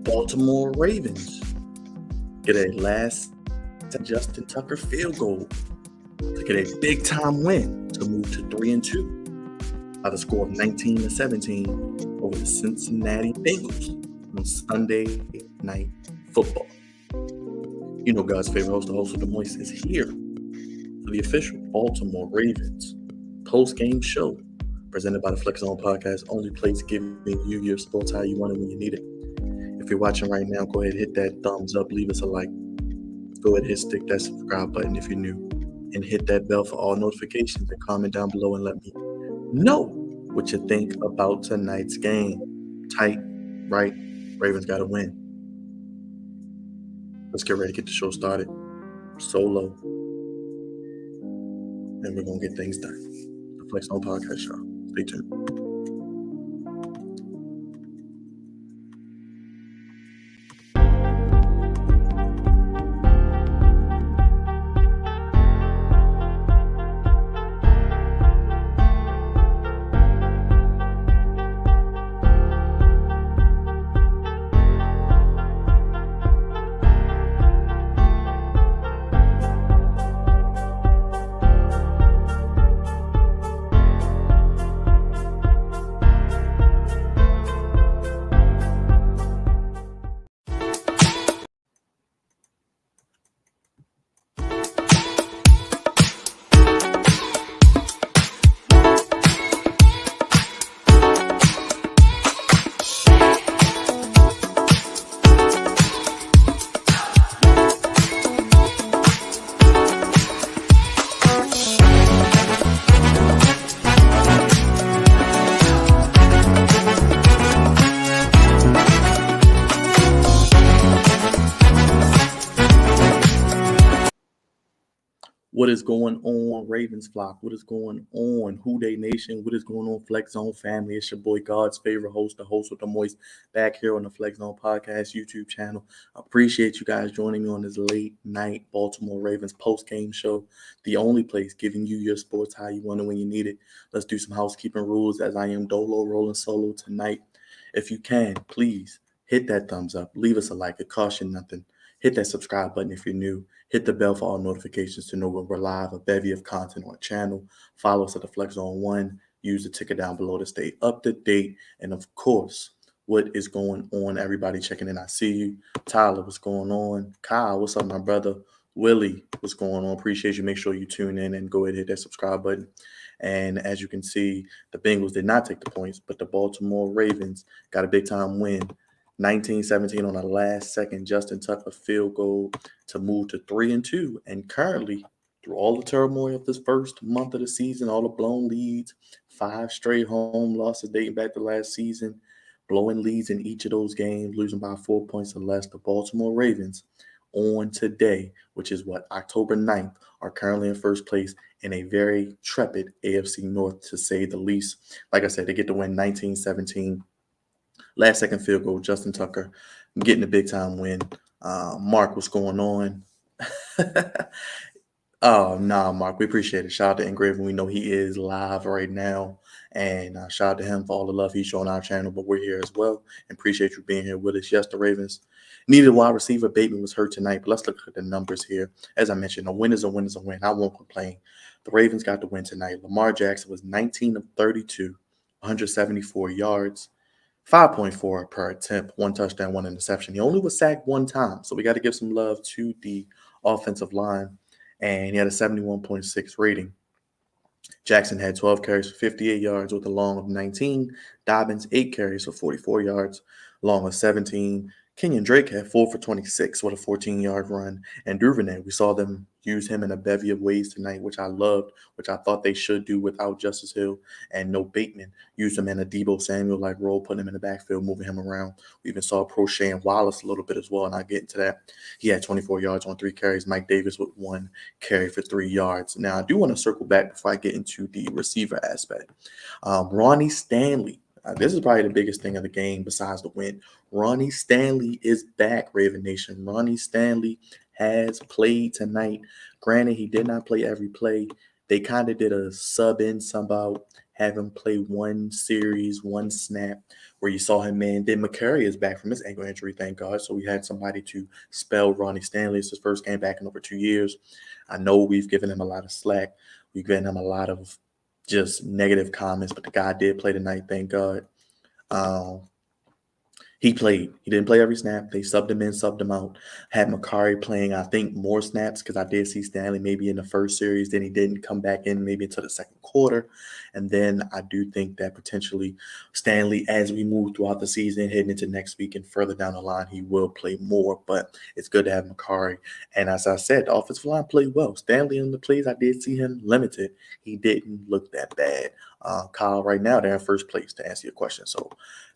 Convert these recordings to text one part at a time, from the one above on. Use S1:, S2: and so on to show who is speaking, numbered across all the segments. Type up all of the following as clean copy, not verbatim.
S1: Baltimore Ravens get a last Justin Tucker field goal to get a big time win to move to 3-2 by the score of 19-17 over the Cincinnati Bengals on Sunday Night Football. You know, God's favorite host, the host of the Moist, is here for the official Baltimore Ravens post-game show presented by the Flex Zone Podcast, only place giving you your sports how you want it when you need it. If you're watching right now, go ahead and hit that thumbs up, leave us a like. Go ahead and stick that subscribe button if you're new, and hit that bell for all notifications, and comment down below and let me know what you think about tonight's game. Tight, right? Ravens got to win. Let's get ready to get the show started. Solo. And we're going to get things done. The Flex On Podcast Show. Stay tuned. What is going on, Ravens flock? What is going on, Who Dey Nation? What is going on, Flex Zone family? It's your boy, God's favorite host, the host with the Moist, back here on the Flex Zone Podcast YouTube channel. I appreciate you guys joining me on this late night Baltimore Ravens post-game show, the only place giving you your sports how you want it when you need it. Let's do some housekeeping rules as I am dolo rolling solo tonight. If you can, please hit that thumbs up. Leave us a like. It costs you nothing. Hit that subscribe button if you're new. Hit the bell for all notifications to know when we're live, a bevy of content on channel. Follow us at the Flex Zone 1. Use the ticker down below to stay up to date. And of course, what is going on? Everybody checking in. I see you. Tyler, what's going on? Kyle, what's up, my brother? Willie, what's going on? Appreciate you. Make sure you tune in and go ahead and hit that subscribe button. And as you can see, the Bengals did not take the points, but the Baltimore Ravens got a big time win. 19-17 on a last-second Justin Tucker field goal to move to 3-2. And currently, through all the turmoil of this first month of the season, all the blown leads, 5 straight home losses dating back to last season, blowing leads in each of those games, losing by 4 points or less, the Baltimore Ravens on today, which is October 9th, are currently in first place in a very trepid AFC North, to say the least. Like I said, they get to win 19-17. Last second field goal, Justin Tucker getting a big time win. Mark, what's going on? Oh, nah, Mark, we appreciate it. Shout out to Engraven. We know he is live right now. And shout out to him for all the love he's showing our channel. But we're here as well. And appreciate you being here with us. Yes, the Ravens needed a wide receiver. Bateman was hurt tonight. But let's look at the numbers here. As I mentioned, a win is a win is a win. I won't complain. The Ravens got the win tonight. Lamar Jackson was 19 of 32, 174 yards. 5.4 per attempt, 1 touchdown, 1 interception. He only was sacked 1 time, so we got to give some love to the offensive line. And he had a 71.6 rating. Jackson had 12 carries for 58 yards with a long of 19. Dobbins, 8 carries for 44 yards, long of 17. Kenyon Drake had 4 for 26 with a 14-yard run. And Duvernay, we saw them use him in a bevy of ways tonight, which I loved, which I thought they should do without Justice Hill and no Bateman. Used him in a Deebo Samuel-like role, putting him in the backfield, moving him around. We even saw Prochet and Wallace a little bit as well, and I'll get into that. He had 24 yards on 3 carries. Mike Davis with 1 carry for 3 yards. Now, I do want to circle back before I get into the receiver aspect. Ronnie Stanley. This is probably the biggest thing of the game besides the win. Ronnie Stanley is back, Raven Nation. Ronnie Stanley has played tonight. Granted, he did not play every play. They kind of did a sub in, sub out, have him play one series, one snap where you saw him in. Then McCurry is back from his ankle injury, thank God. So we had somebody to spell Ronnie Stanley. It's his first game back in over 2 years. I know we've given him a lot of slack. We've given him a lot of just negative comments, but the guy did play tonight, thank God. He played. He didn't play every snap. They subbed him in, subbed him out. Had Makari playing, I think, more snaps because I did see Stanley maybe in the first series. Then he didn't come back in maybe until the second quarter. And then I do think that potentially Stanley, as we move throughout the season, heading into next week and further down the line, he will play more. But it's good to have Makari. And as I said, the offensive line played well. Stanley in the plays, I did see him limited. He didn't look that bad. Kyle, right now, they're in first place to answer your question. So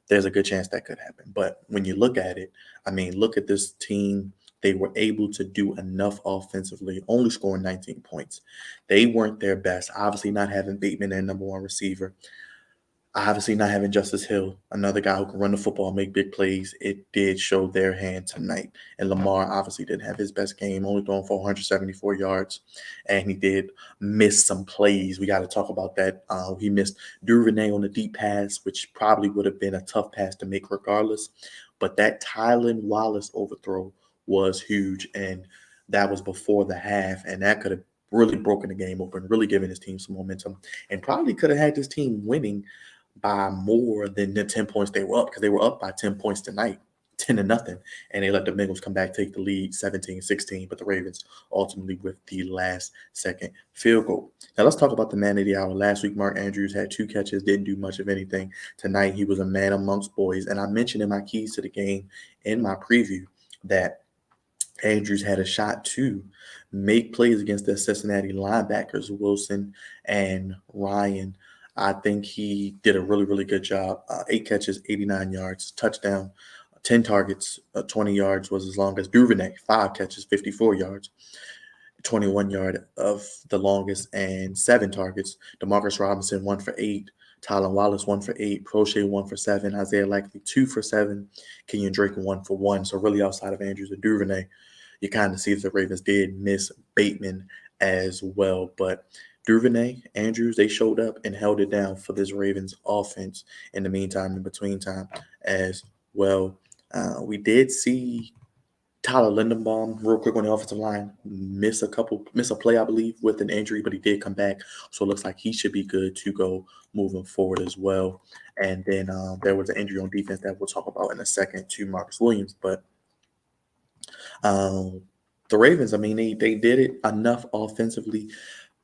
S1: there's a good chance that could happen. But when you look at it, I mean, look at this team. They were able to do enough offensively, only scoring 19 points. They weren't their best. Obviously, not having Bateman, their number one receiver. Obviously, not having Justice Hill, another guy who can run the football, make big plays. It did show their hand tonight. And Lamar obviously didn't have his best game, only throwing 474 yards. And he did miss some plays. We got to talk about that. He missed Duvernay on the deep pass, which probably would have been a tough pass to make regardless. But that Tylan Wallace overthrow was huge. And that was before the half. And that could have really broken the game open, really given his team some momentum, and probably could have had this team winning by more than the 10 points they were up, because they were up by 10 points tonight, 10-0, and they let the Bengals come back, take the lead 17-16, but the Ravens ultimately with the last second field goal. Now let's talk about the man of the hour. Last week, Mark Andrews had 2 catches, didn't do much of anything. Tonight, he was a man amongst boys, and I mentioned in my keys to the game in my preview that Andrews had a shot to make plays against the Cincinnati linebackers, Wilson and Ryan. I think he did a really, really good job. 8 catches, 89 yards, touchdown, 10 targets, 20 yards was as long as Duvernay, 5 catches, 54 yards, 21 yard of the longest, and 7 targets. DeMarcus Robinson, 1 for 8. Tylan Wallace, 1 for 8. Prochet, 1 for 7. Isaiah Likely, 2 for 7. Kenyon Drake, 1 for 1. So really outside of Andrews and Duvernay, you kind of see that the Ravens did miss Bateman as well. But Duvernay, Andrews, they showed up and held it down for this Ravens offense in the meantime, in between time as well. We did see Tyler Lindenbaum, real quick on the offensive line, miss a play, I believe, with an injury, but he did come back. So it looks like he should be good to go moving forward as well. And then there was an injury on defense that we'll talk about in a second to Marcus Williams. But the Ravens, I mean, they did it enough offensively.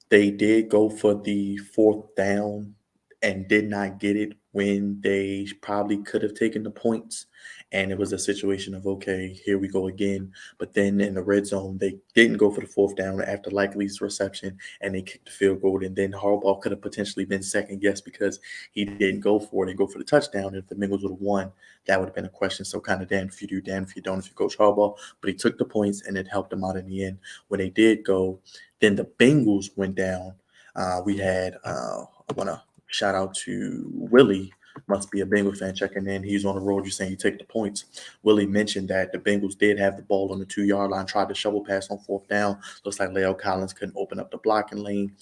S1: They did go for the 4th down and did not get it when they probably could have taken the points. And it was a situation of, okay, here we go again. But then in the red zone, they didn't go for the 4th down after Likely's reception, and they kicked the field goal. And then Harbaugh could have potentially been second guessed because he didn't go for it and go for the touchdown. If the Bengals would have won, that would have been a question. So kind of damn if you do, damn if you don't, if you coach Harbaugh. But he took the points, and it helped them out in the end. When they did go, then the Bengals went down. We had, I want to shout out to Willie. Must be a Bengals fan checking in. He's on the road. You're saying you take the points. Willie mentioned that the Bengals did have the ball on the 2-yard line, tried to shovel pass on 4th down. Looks like Leo Collins couldn't open up the blocking lane.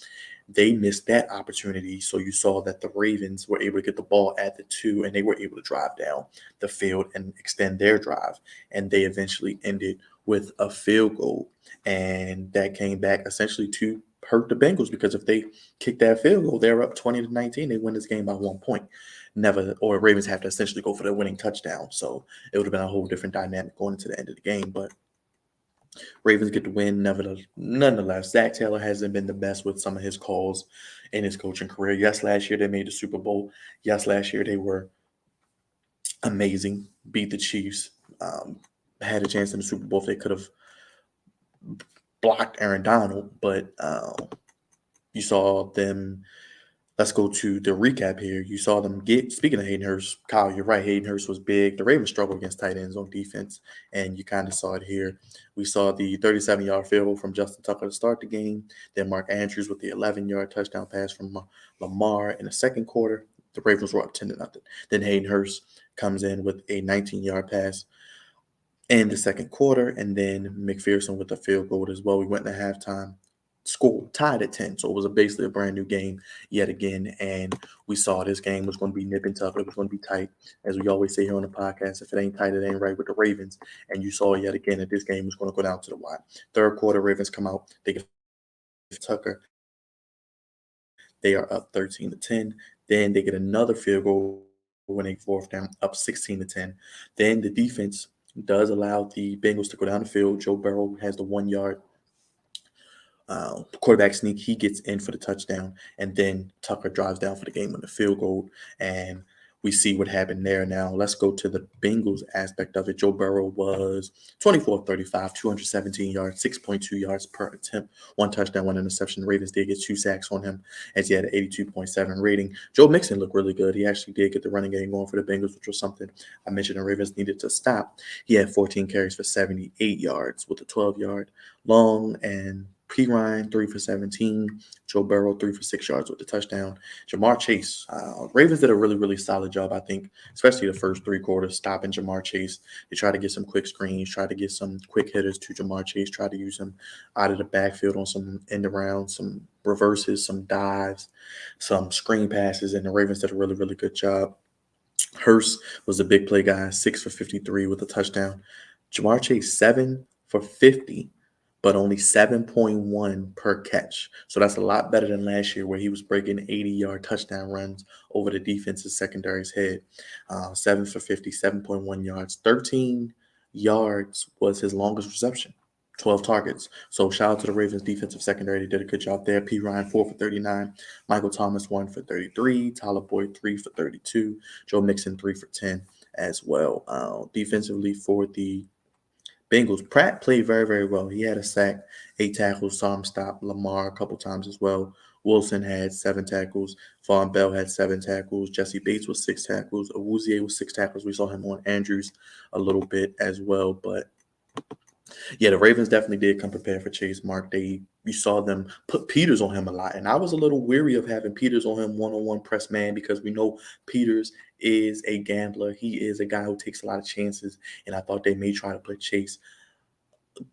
S1: They missed that opportunity. So you saw that the Ravens were able to get the ball at the 2, and they were able to drive down the field and extend their drive. And they eventually ended with a field goal. And that came back essentially to hurt the Bengals, because if they kick that field goal, they're up 20-19. They win this game by 1 point. Ravens have to essentially go for the winning touchdown. So it would have been a whole different dynamic going into the end of the game. But Ravens get the win nonetheless. Zach Taylor hasn't been the best with some of his calls in his coaching career. Yes, last year they made the Super Bowl. Yes, last year they were amazing, beat the Chiefs, had a chance in the Super Bowl if they could have blocked Aaron Donald. But you saw them. Let's go to the recap here. You saw them get, speaking of Hayden Hurst, Kyle, you're right. Hayden Hurst was big. The Ravens struggled against tight ends on defense, and you kind of saw it here. We saw the 37-yard field goal from Justin Tucker to start the game. Then Mark Andrews with the 11-yard touchdown pass from Lamar in the second quarter. The Ravens were up 10-0. Then Hayden Hurst comes in with a 19-yard pass in the second quarter, and then McPherson with the field goal as well. We went to halftime score tied at 10. So it was basically a brand new game yet again. And we saw this game was going to be nip and tuck. It was going to be tight. As we always say here on the podcast, if it ain't tight, it ain't right with the Ravens. And you saw yet again that this game was going to go down to the wire. Third quarter, Ravens come out. They get Tucker. They are up 13-10. Then they get another field goal when they fourth down, up 16-10. Then the defense does allow the Bengals to go down the field. Joe Burrow has the 1 yard quarterback sneak. He gets in for the touchdown, and then Tucker drives down for the game on the field goal, and we see what happened there. Now let's go to the Bengals aspect of it. Joe Burrow was 24-35, 217 yards, 6.2 yards per attempt, 1 touchdown, 1 interception. The Ravens did get 2 sacks on him as he had an 82.7 rating. Joe Mixon looked really good. He actually did get the running game going for the Bengals, which was something I mentioned the Ravens needed to stop. He had 14 carries for 78 yards with a 12-yard long, and P. Ryan, 3 for 17. Joe Burrow, 3 for 6 yards with the touchdown. Jamar Chase. Ravens did a really, really solid job, I think, especially the first 3 quarters, stopping Jamar Chase. They tried to get some quick screens, tried to get some quick hitters to Jamar Chase, tried to use him out of the backfield on some end around, some reverses, some dives, some screen passes, and the Ravens did a really, really good job. Hurst was a big play guy, 6 for 53 with a touchdown. Jamar Chase, 7 for 50. But only 7.1 per catch. So that's a lot better than last year where he was breaking 80-yard touchdown runs over the defense's secondary's head. 7 for 50, 7.1 yards. 13 yards was his longest reception. 12 targets. So shout out to the Ravens defensive secondary. They did a good job there. P. Ryan, 4 for 39. Michael Thomas, 1 for 33. Tyler Boyd, 3 for 32. Joe Mixon, 3 for 10 as well. Defensively for the Bengals, Pratt played very, very well. He had a sack, 8 tackles, saw him stop Lamar a couple times as well. Wilson had 7 tackles. Von Bell had 7 tackles. Jesse Bates was 6 tackles. Awuzie was 6 tackles. We saw him on Andrews a little bit as well. But yeah, the Ravens definitely did come prepared for Chase Mark. You saw them put Peters on him a lot. And I was a little weary of having Peters on him one-on-one press man because we know Peters is a gambler. He is a guy who takes a lot of chances. And I thought they may try to put Chase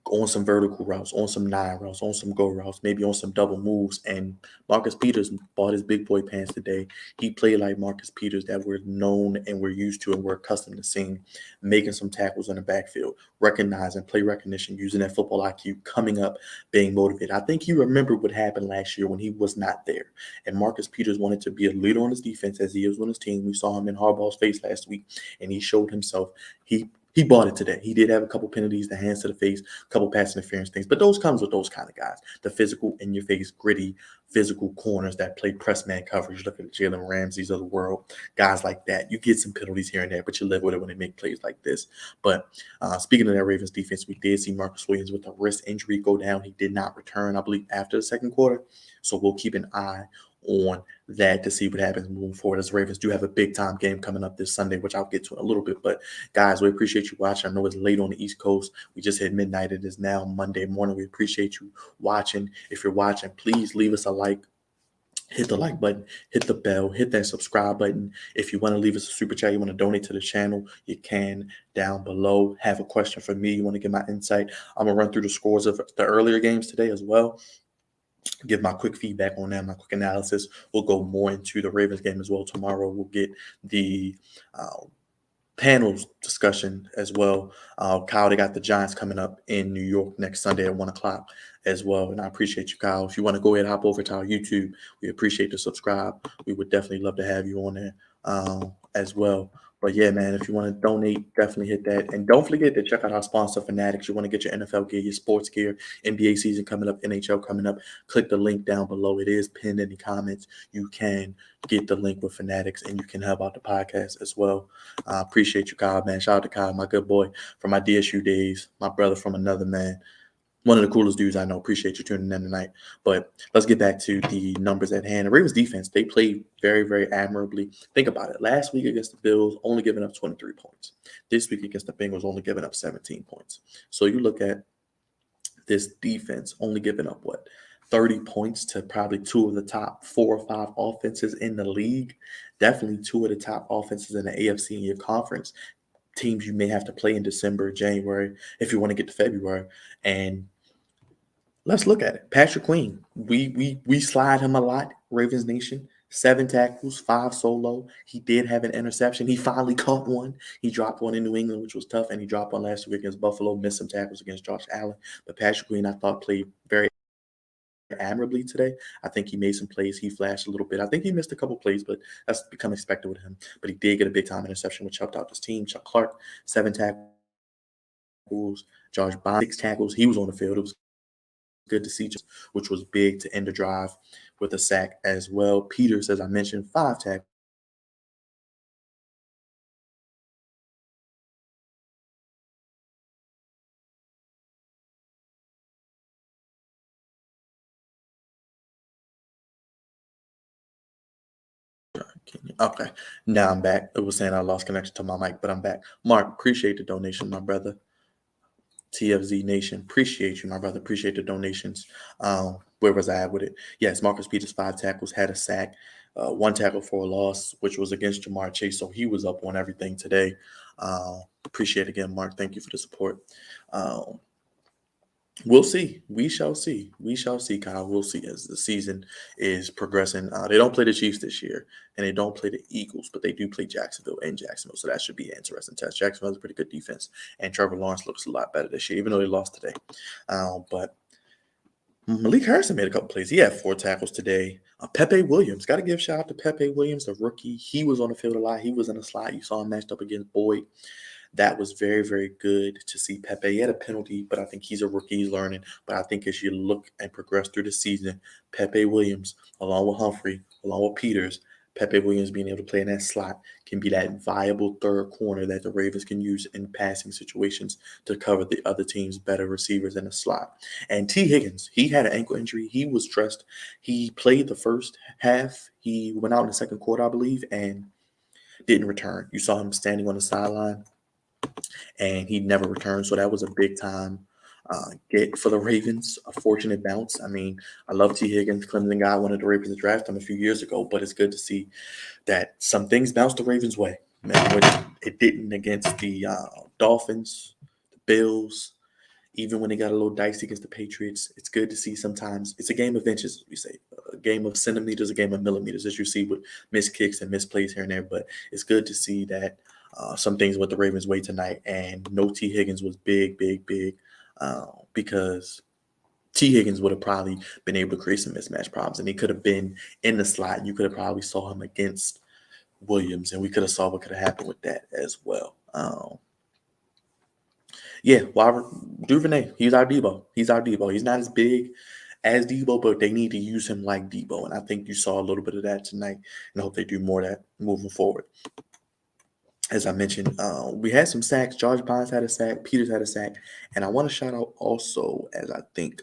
S1: on some vertical routes, on some 9 routes, on some go routes, maybe on some double moves. And Marcus Peters bought his big boy pants today. He played like Marcus Peters that we're known and we're used to and we're accustomed to seeing, making some tackles in the backfield, recognizing, play recognition, using that football IQ, coming up, being motivated. I think you remember what happened last year when he was not there. And Marcus Peters wanted to be a leader on his defense as he is on his team. We saw him in Harbaugh's face last week, and he showed himself. He bought it today. He did have a couple penalties, the hands to the face, a couple pass interference things, but those comes with those kind of guys. The physical, in-your-face, gritty, physical corners that play press man coverage. Look at the Jalen Ramseys of the world, guys like that. You get some penalties here and there, but you live with it when they make plays like this. But speaking of that Ravens defense, we did see Marcus Williams with a wrist injury go down. He did not return, I believe, after the second quarter. So we'll keep an eye on that to see what happens moving forward, as the Ravens do have a big time game coming up this Sunday, which I'll get to in a little bit. But guys, we appreciate you watching. I know it's late on the East Coast. We just hit midnight. It is now Monday morning. We appreciate you watching. If you're watching, please leave us a like. Hit the like button, hit the bell, hit that subscribe button. If you want to leave us a super chat, you want to donate to the channel, you can down below. Have a question for me, you want to get my insight, I'm going to run through the scores of the earlier games today as well. Give my quick feedback on that, my quick analysis. We'll go more into the Ravens game as well tomorrow. We'll get the panels discussion as well. Kyle, they got the Giants coming up in New York next Sunday at 1 o'clock as well. And I appreciate you, Kyle. If you want to go ahead and hop over to our YouTube, we appreciate the subscribe. We would definitely love to have you on there as well. But yeah, man, if you want to donate, definitely hit that. And don't forget to check out our sponsor, Fanatics. You want to get your NFL gear, your sports gear, NBA season coming up, NHL coming up. Click the link down below. It is pinned in the comments. You can get the link with Fanatics and you can help out the podcast as well. I appreciate you, Kyle, man. Shout out to Kyle, my good boy from my DSU days, my brother from another man. One of the coolest dudes I know. Appreciate you tuning in tonight. But let's get back to the numbers at hand. The Ravens defense, they played very, very admirably. Think about it. Last week against the Bills, only giving up 23 points. This week against the Bengals, only giving up 17 points. So you look at this defense only giving up, 30 points to probably 2 of the top 4 or 5 offenses in the league. Definitely 2 of the top offenses in the AFC in your conference. Teams you may have to play in December, January, if you want to get to February. And let's look at it. Patrick Queen, we slide him a lot. Ravens Nation, 7 tackles, 5 solo. He did have an interception. He finally caught one. He dropped one in New England, which was tough, and he dropped one last week against Buffalo. Missed some tackles against Josh Allen, but Patrick Queen, I thought, played very admirably today. I think he made some plays. He flashed a little bit. I think he missed a couple plays, but that's become expected with him. But he did get a big time interception, which helped out his team. Chuck Clark, 7 tackles. Josh Bond, 6 tackles. He was on the field. It was good to see, which was big to end the drive with a sack as well. Peters, as I mentioned, 5 tackles. Okay, now I'm back. It was saying I lost connection to my mic, but I'm back. Mark, appreciate the donation, my brother. TFZ Nation, appreciate you, my brother. Appreciate the donations. Where was I at with it? Yes, Marcus Peters, 5 tackles, had a sack, 1 tackle for a loss, which was against Jamar Chase. So he was up on everything today. Appreciate it again, Mark. Thank you for the support. We'll see. We shall see. We shall see, Kyle. We'll see as the season is progressing. They don't play the Chiefs this year, and they don't play the Eagles, but they do play Jacksonville and Jacksonville. So that should be an interesting test. Jacksonville has a pretty good defense, and Trevor Lawrence looks a lot better this year, even though they lost today. But Malik Harrison made a couple plays. He had 4 tackles today. Pepe Williams. Got to give a shout out to Pepe Williams, the rookie. He was on the field a lot. He was in the slot. You saw him matched up against Boyd. That was very, very good to see Pepe. He had a penalty, but I think he's a rookie. He's learning. But I think as you look and progress through the season, Pepe Williams, along with Humphrey, along with Peters, Pepe Williams being able to play in that slot can be that viable third corner that the Ravens can use in passing situations to cover the other team's better receivers in the slot. And T. Higgins, he had an ankle injury. He was stressed. He played the first half. He went out in the second quarter, I believe, and didn't return. You saw him standing on the sideline, and he never returned. So that was a big time get for the Ravens, a fortunate bounce. I mean, I love T. Higgins, Clemson guy, wanted the Ravens to draft him a few years ago, but it's good to see that some things bounced the Ravens' way. Man, which it didn't against the Dolphins, the Bills, even when they got a little dicey against the Patriots. It's good to see sometimes. It's a game of inches, we say, a game of centimeters, a game of millimeters, as you see with missed kicks and missed plays here and there. But it's good to see that some things went the Ravens' way tonight, and no T. Higgins was big, because T. Higgins would have probably been able to create some mismatch problems, and he could have been in the slot. You could have probably saw him against Williams, and we could have saw what could have happened with that as well. Duvernay, he's our Debo. He's not as big as Debo, but they need to use him like Debo, and I think you saw a little bit of that tonight, and I hope they do more of that moving forward. As I mentioned, we had some sacks. George Bonds had a sack. Peters had a sack. And I want to shout out also, as I think,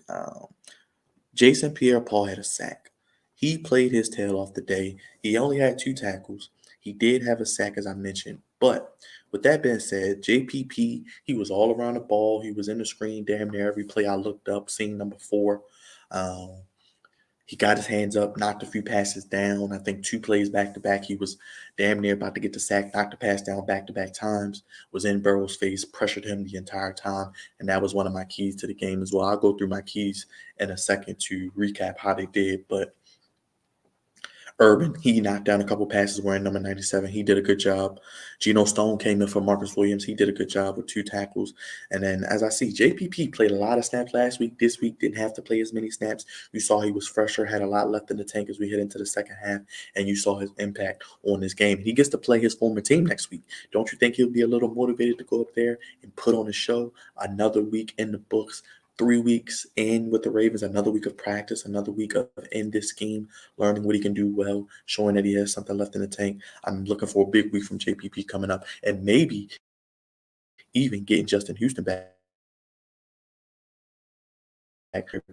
S1: Jason Pierre-Paul had a sack. He played his tail off the day. He only had 2 tackles. He did have a sack, as I mentioned. But with that being said, JPP, he was all around the ball. He was in the screen damn near every play I looked up, seeing number 4. He got his hands up, knocked a few passes down. I think 2 plays back-to-back. He was damn near about to get the sack, knocked the pass down back-to-back times, was in Burrow's face, pressured him the entire time, and that was one of my keys to the game as well. I'll go through my keys in a second to recap how they did, but Urban, he knocked down a couple passes wearing number 97. He did a good job. Geno Stone came in for Marcus Williams. He did a good job with 2 tackles. And then, as I see, JPP played a lot of snaps last week. This week didn't have to play as many snaps. You saw he was fresher, had a lot left in the tank as we head into the second half, and you saw his impact on this game. He gets to play his former team next week. Don't you think he'll be a little motivated to go up there and put on a show? Another week in the books. 3 weeks in with the Ravens, another week of practice, another week of in this scheme, learning what he can do well, showing that he has something left in the tank. I'm looking for a big week from JPP coming up, and maybe even getting Justin Houston back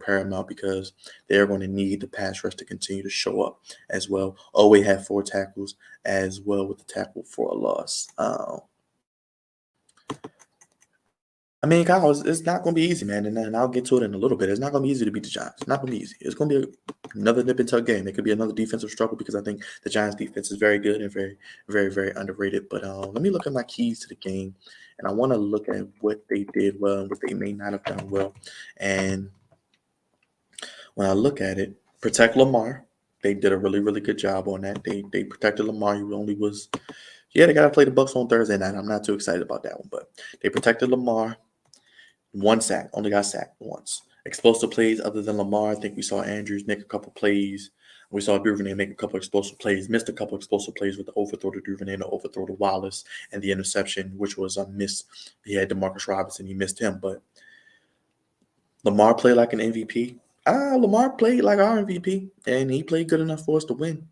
S1: paramount, because they're going to need the pass rush to continue to show up as well. Owe had 4 tackles as well with the tackle for a loss. I mean, Kyle, it's not going to be easy, man, and I'll get to it in a little bit. It's not going to be easy to beat the Giants. It's not going to be easy. It's going to be another nip and tuck game. It could be another defensive struggle, because I think the Giants' defense is very good and very, very, very underrated. But let me look at my keys to the game, and I want to look at what they did well and what they may not have done well. And when I look at it, protect Lamar. They did a really, really good job on that. They protected Lamar. He only was, yeah, they got to play the Bucs on Thursday night. I'm not too excited about that one, but they protected Lamar. One sack, only got sacked once. Explosive plays other than Lamar. I think we saw Andrews make a couple plays. We saw Duvernay make a couple explosive plays. Missed a couple explosive plays with the overthrow to Duvernay, the overthrow to Wallace, and the interception, which was a miss. He had DeMarcus Robinson. He missed him, but Lamar played like an MVP. Lamar played like our MVP, and he played good enough for us to win.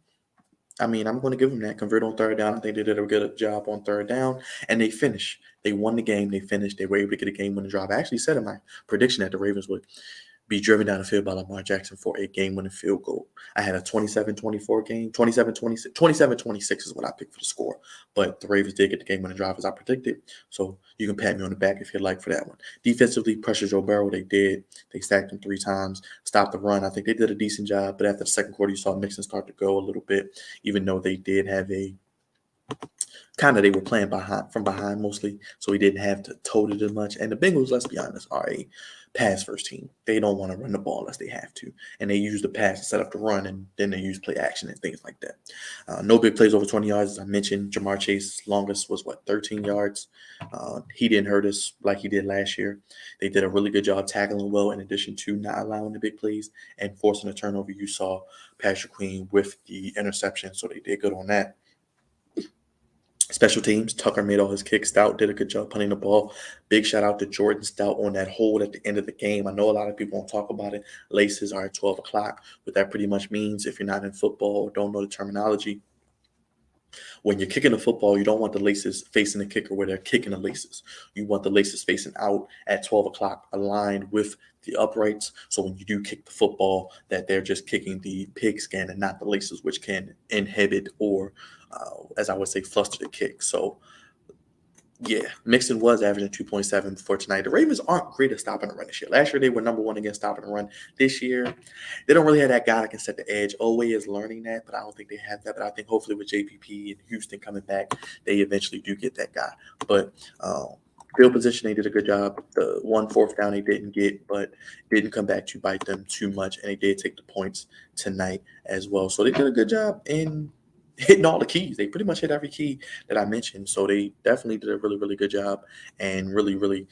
S1: I mean, I'm going to give them that. Convert on third down. I think they did a good job on third down, and they finished. They won the game. They finished. They were able to get a game-winning drive. I actually said in my prediction that the Ravens would be driven down the field by Lamar Jackson for a game-winning field goal. I had a 27-24 game. 27-26. 27-26 is what I picked for the score. But the Ravens did get the game-winning drive as I predicted. So you can pat me on the back if you'd like for that one. Defensively, pressure Joe Burrow. They did. They sacked him 3 times. Stopped the run. I think they did a decent job. But after the second quarter, you saw Mixon start to go a little bit, even though they did have a they were playing from behind mostly, so he didn't have to tote it as much. And the Bengals, let's be honest, are a pass first team. They don't want to run the ball unless they have to, and they use the pass to set up the run, and then they use play action and things like that. No big plays over 20 yards, as I mentioned. Jamar Chase's longest was 13 yards. He didn't hurt us like he did last year. They did a really good job tackling well, in addition to not allowing the big plays and forcing a turnover. You saw Patrick Queen with the interception, so they did good on that. Special teams, Tucker made all his kicks. Stout did a good job punting the ball. Big shout out to Jordan Stout on that hold at the end of the game. I know a lot of people won't talk about it. Laces are at 12 o'clock. What that pretty much means, if you're not in football or don't know the terminology, when you're kicking the football, you don't want the laces facing the kicker where they're kicking the laces. You want the laces facing out at 12 o'clock, aligned with the uprights. So when you do kick the football, that they're just kicking the pigskin and not the laces, which can inhibit or, as I would say, fluster the kick. So, yeah, Mixon was averaging 2.7 before tonight. The Ravens aren't great at stopping the run this year. Last year, they were number 1 against stopping the run. This year, they don't really have that guy that can set the edge. Oweh is learning that, but I don't think they have that. But I think hopefully with JPP and Houston coming back, they eventually do get that guy. But field position, they did a good job. The 1 4th down they didn't get, but didn't come back to bite them too much. And they did take the points tonight as well. So they did a good job in hitting all the keys. They pretty much hit every key that I mentioned. So they definitely did a really, really good job. And really, really,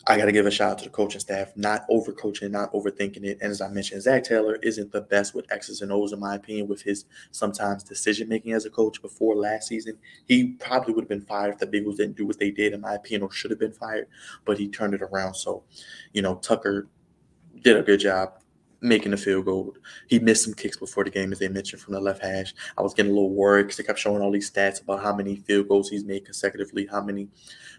S1: I got to give a shout out to the coaching staff, not overcoaching, not overthinking it. And as I mentioned, Zach Taylor isn't the best with X's and O's, in my opinion, with his sometimes decision-making as a coach. Before last season, he probably would have been fired if the Bengals didn't do what they did, in my opinion, or should have been fired. But he turned it around. So, Tucker did a good job making the field goal. He missed some kicks before the game, as they mentioned, from the left hash. I was getting a little worried because they kept showing all these stats about how many field goals he's made consecutively, how many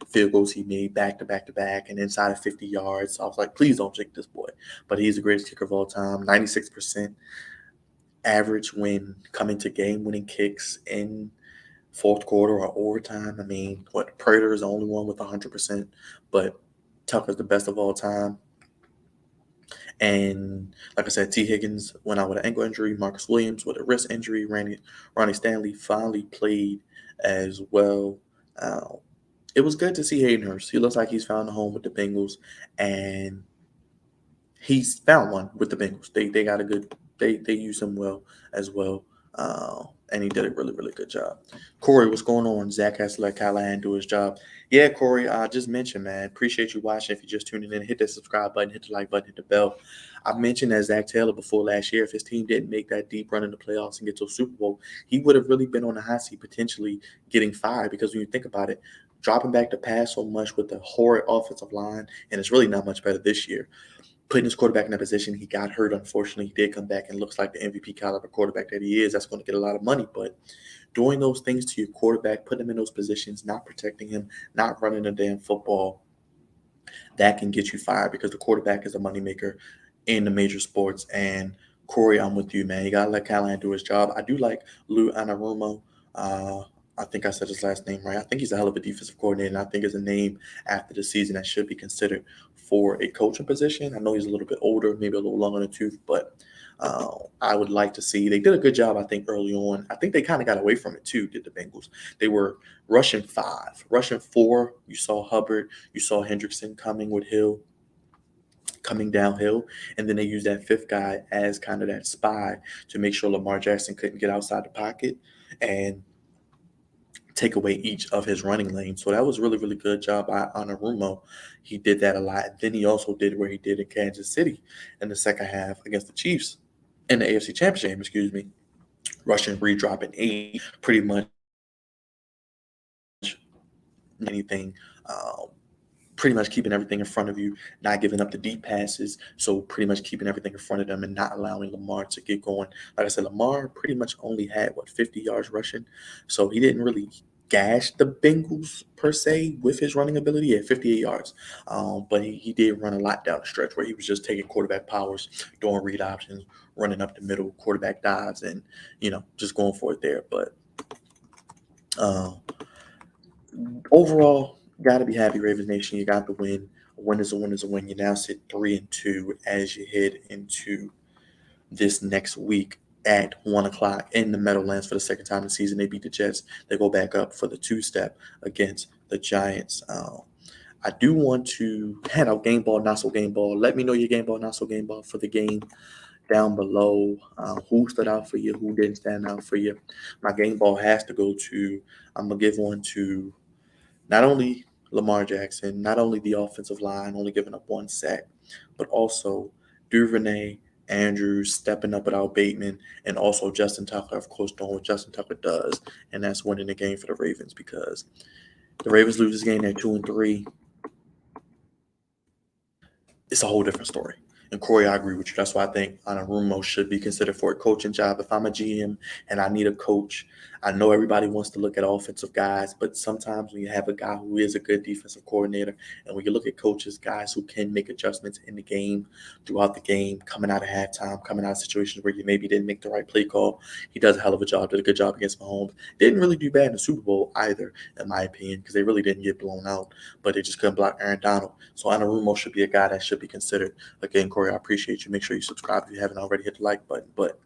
S1: field goals he made back to back to back and inside of 50 yards. So I was like, please don't jinx this boy. But he's the greatest kicker of all time. 96% average when coming to game-winning kicks in fourth quarter or overtime. I mean, Prater is the only one with 100%, but Tucker's the best of all time. And like I said, T. Higgins went out with an ankle injury. Marcus Williams with a wrist injury. Ronnie Stanley finally played as well. It was good to see Hayden Hurst. He looks like he's found a home with the Bengals, and he's found one with the Bengals. They got a good – they use him well as well, and he did a really, really good job. Corey, what's going on? Zach has to let Callahan do his job. Yeah, Corey, I just mentioned, man, appreciate you watching. If you're just tuning in, hit that subscribe button, hit the like button, hit the bell. I mentioned that Zach Taylor before last year, if his team didn't make that deep run in the playoffs and get to a Super Bowl, he would have really been on the hot seat, potentially getting fired, because when you think about it, dropping back to pass so much with the horrid offensive line, and it's really not much better this year. Putting his quarterback in that position, he got hurt, unfortunately. He did come back and looks like the MVP caliber quarterback that he is. That's going to get a lot of money. But doing those things to your quarterback, putting him in those positions, not protecting him, not running a damn football, that can get you fired, because the quarterback is a moneymaker in the major sports. And Corey, I'm with you, man. You got to let Callahan do his job. I do like Lou Anarumo. I think I said his last name right. I think he's a hell of a defensive coordinator, and I think it's a name after the season that should be considered for a coaching position. I know he's a little bit older, maybe a little long in the tooth, but I would like to see. They did a good job, I think, early on. I think they kind of got away from it too, did the Bengals. They were rushing 5. Rushing 4, you saw Hubbard, you saw Hendrickson coming with Hill. coming downhill, and then they use that fifth guy as kind of that spy to make sure Lamar Jackson couldn't get outside the pocket and take away each of his running lanes. So that was really, really good job by Anarumo. He did that a lot. Then he also did where he did in Kansas City in the second half against the Chiefs in the AFC Championship game, rushing, redropping 8, pretty much anything. Pretty much keeping everything in front of you, not giving up the deep passes. So pretty much keeping everything in front of them and not allowing Lamar to get going. Like I said, Lamar pretty much only had, 50 yards rushing. So he didn't really gash the Bengals per se with his running ability at 58 yards. But he did run a lot down the stretch where he was just taking quarterback powers, doing read options, running up the middle, quarterback dives, and, just going for it there. But overall, got to be happy, Ravens Nation. You got the win. A win is a win is a win. You now sit 3-2 as you head into this next week at 1:00 in the Meadowlands for the second time this season. They beat the Jets. They go back up for the 2-step against the Giants. I do want to hand out game ball, not so game ball. Let me know your game ball, not so game ball for the game down below. Who stood out for you? Who didn't stand out for you? My game ball has to go to, I'm going to give one to not only Lamar Jackson, not only the offensive line, only giving up 1 sack, but also Duvernay, Andrews stepping up without Bateman, and also Justin Tucker, of course, doing what Justin Tucker does, and that's winning the game for the Ravens because the Ravens lose this game at 2-3. It's a whole different story. And Corey, I agree with you. That's why I think Anarumo should be considered for a coaching job. If I'm a GM and I need a coach, I know everybody wants to look at offensive guys, but sometimes when you have a guy who is a good defensive coordinator, and when you look at coaches, guys who can make adjustments in the game, throughout the game, coming out of halftime, coming out of situations where you maybe didn't make the right play call, he does a hell of a job, did a good job against Mahomes. Didn't really do bad in the Super Bowl either, in my opinion, because they really didn't get blown out, but they just couldn't block Aaron Donald. So Anarumo should be a guy that should be considered. Again, Corey, I appreciate you. Make sure you subscribe if you haven't already. Hit the like button. But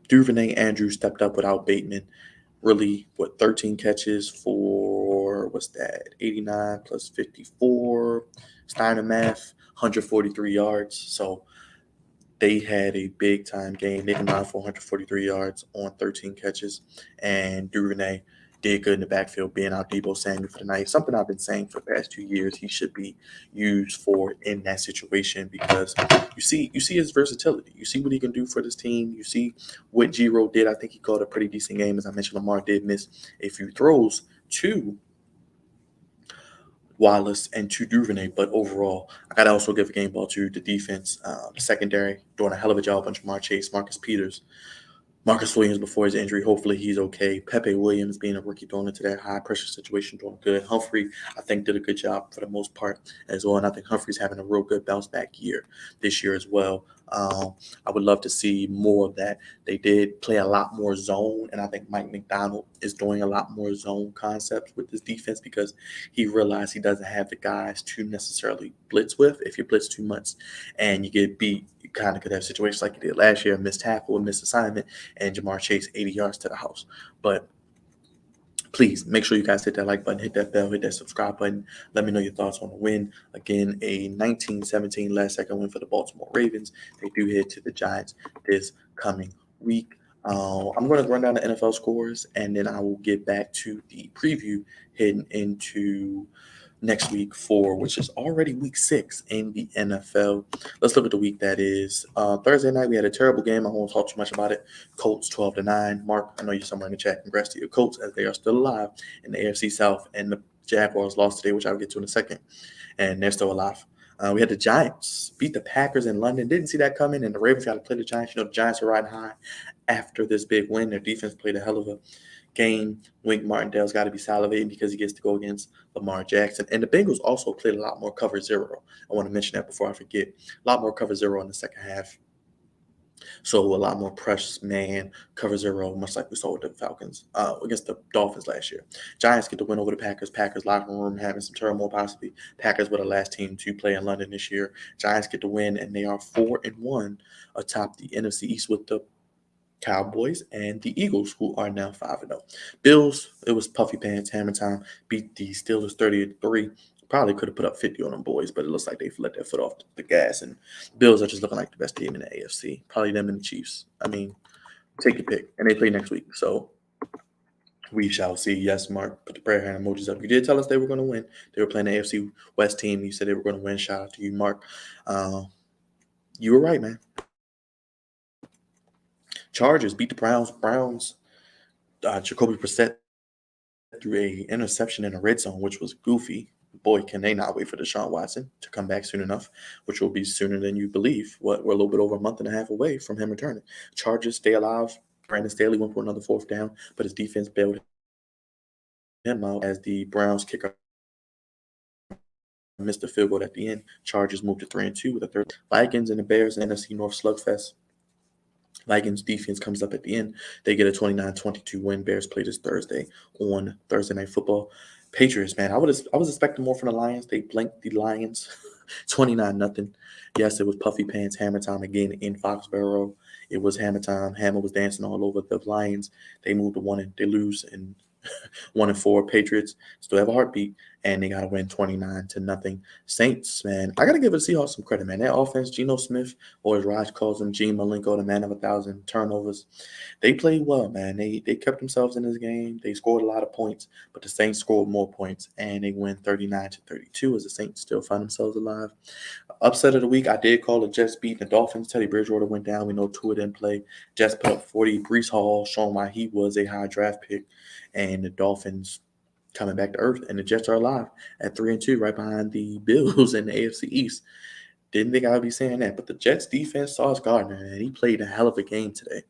S1: Duvernay, Andrews stepped up without Bateman. Really, 13 catches for, 89 plus 54. Steiner math, 143 yards. So they had a big-time game. They combined for 143 yards on 13 catches. And Duvernay did good in the backfield, being out Deebo Samuel for the night. Something I've been saying for the past 2 years he should be used for in that situation because you see his versatility. You see what he can do for this team. You see what Giro did. I think he called a pretty decent game. As I mentioned, Lamar did miss a few throws to Wallace and to Duvernay, but overall, I got to also give a game ball to the defense, the secondary, doing a hell of a job on Jamar Chase, Marcus Peters, Marcus Williams before his injury. Hopefully he's okay. Pepe Williams being a rookie going into that high-pressure situation, doing good. Humphrey, I think, did a good job for the most part as well, and I think Humphrey's having a real good bounce-back year this year as well. I would love to see more of that. They did play a lot more zone, and I think Mike McDonald is doing a lot more zone concepts with this defense because he realized he doesn't have the guys to necessarily blitz with. If you blitz too much and you get beat, you kind of could have situations like you did last year, missed tackle, missed assignment, and Jamar Chase 80 yards to the house. But please make sure you guys hit that like button, hit that bell, hit that subscribe button. Let me know your thoughts on the win. Again, a 19-17 last-second win for the Baltimore Ravens. They do head to the Giants this coming week. I'm going to run down the NFL scores, and then I will get back to the preview heading into next week which is already week 6 in the NFL. Let's look at the week that is. Thursday night, we had a terrible game. I won't talk too much about it. Colts 12-9. Mark, I know you're somewhere in the chat. Congrats to your Colts as they are still alive in the AFC South. And the Jaguars lost today, which I'll get to in a second. And they're still alive. We had the Giants beat the Packers in London. Didn't see that coming. And the Ravens got to play the Giants. The Giants are riding high after this big win. Their defense played a hell of a game. Wink Martindale's got to be salivating because he gets to go against Lamar Jackson. And the Bengals also played a lot more cover zero. I want to mention that before I forget. A lot more cover zero in the second half. So a lot more press man, cover zero, much like we saw with the Falcons against the Dolphins last year. Giants get the win over the Packers. Packers locker room having some turmoil possibly. Packers were the last team to play in London this year. Giants get the win, and they are 4-1 atop the NFC East with the Cowboys and the Eagles, who are now 5-0. Bills, it was puffy pants, hammer time, beat the Steelers 30-3. Probably could have put up 50 on them boys, but it looks like they've let their foot off the gas. And Bills are just looking like the best team in the AFC. Probably them and the Chiefs. I mean, take your pick. And they play next week. So we shall see. Yes, Mark, put the prayer hand emojis up. You did tell us they were going to win. They were playing the AFC West team. You said they were going to win. Shout out to you, Mark. You were right, man. Chargers beat the Browns. Jacoby Brissett threw a interception in the red zone, which was goofy. Boy, can they not wait for Deshaun Watson to come back soon enough, which will be sooner than you believe. We're a little bit over a month and a half away from him returning. Chargers stay alive. Brandon Staley went for another fourth down, but his defense bailed him out as the Browns kicker missed the field goal at the end. Chargers moved to 3-2 with a third. Vikings and the Bears and NFC North slugfest. Vikings defense comes up at the end. They get a 29-22 win. Bears play this Thursday on Thursday Night Football. Patriots, man, I was expecting more from the Lions. They blanked the Lions 29-0. Yes, it was Puffy Pants Hammer time again in Foxborough. It was Hammer time. Hammer was dancing all over the Lions. They moved to 1 and they lose and 1-4. Patriots still have a heartbeat, and they got to win 29-0. Saints, man, I got to give the Seahawks some credit, man. That offense, Geno Smith, or as Raj calls him, Gene Malenko, the man of 1,000 turnovers. They played well, man. They kept themselves in this game. They scored a lot of points, but the Saints scored more points, and they win 39-32 as the Saints still find themselves alive. Upset of the week, I did call the Jets beating the Dolphins. Teddy Bridgewater went down. We know Tua didn't play. Jets put up 40. Breece Hall showing why he was a high draft pick. And the Dolphins coming back to earth, and the Jets are alive at 3-2, right behind the Bills in the AFC East. Didn't think I would be saying that, but the Jets defense, Sauce Gardner, man, he played a hell of a game today.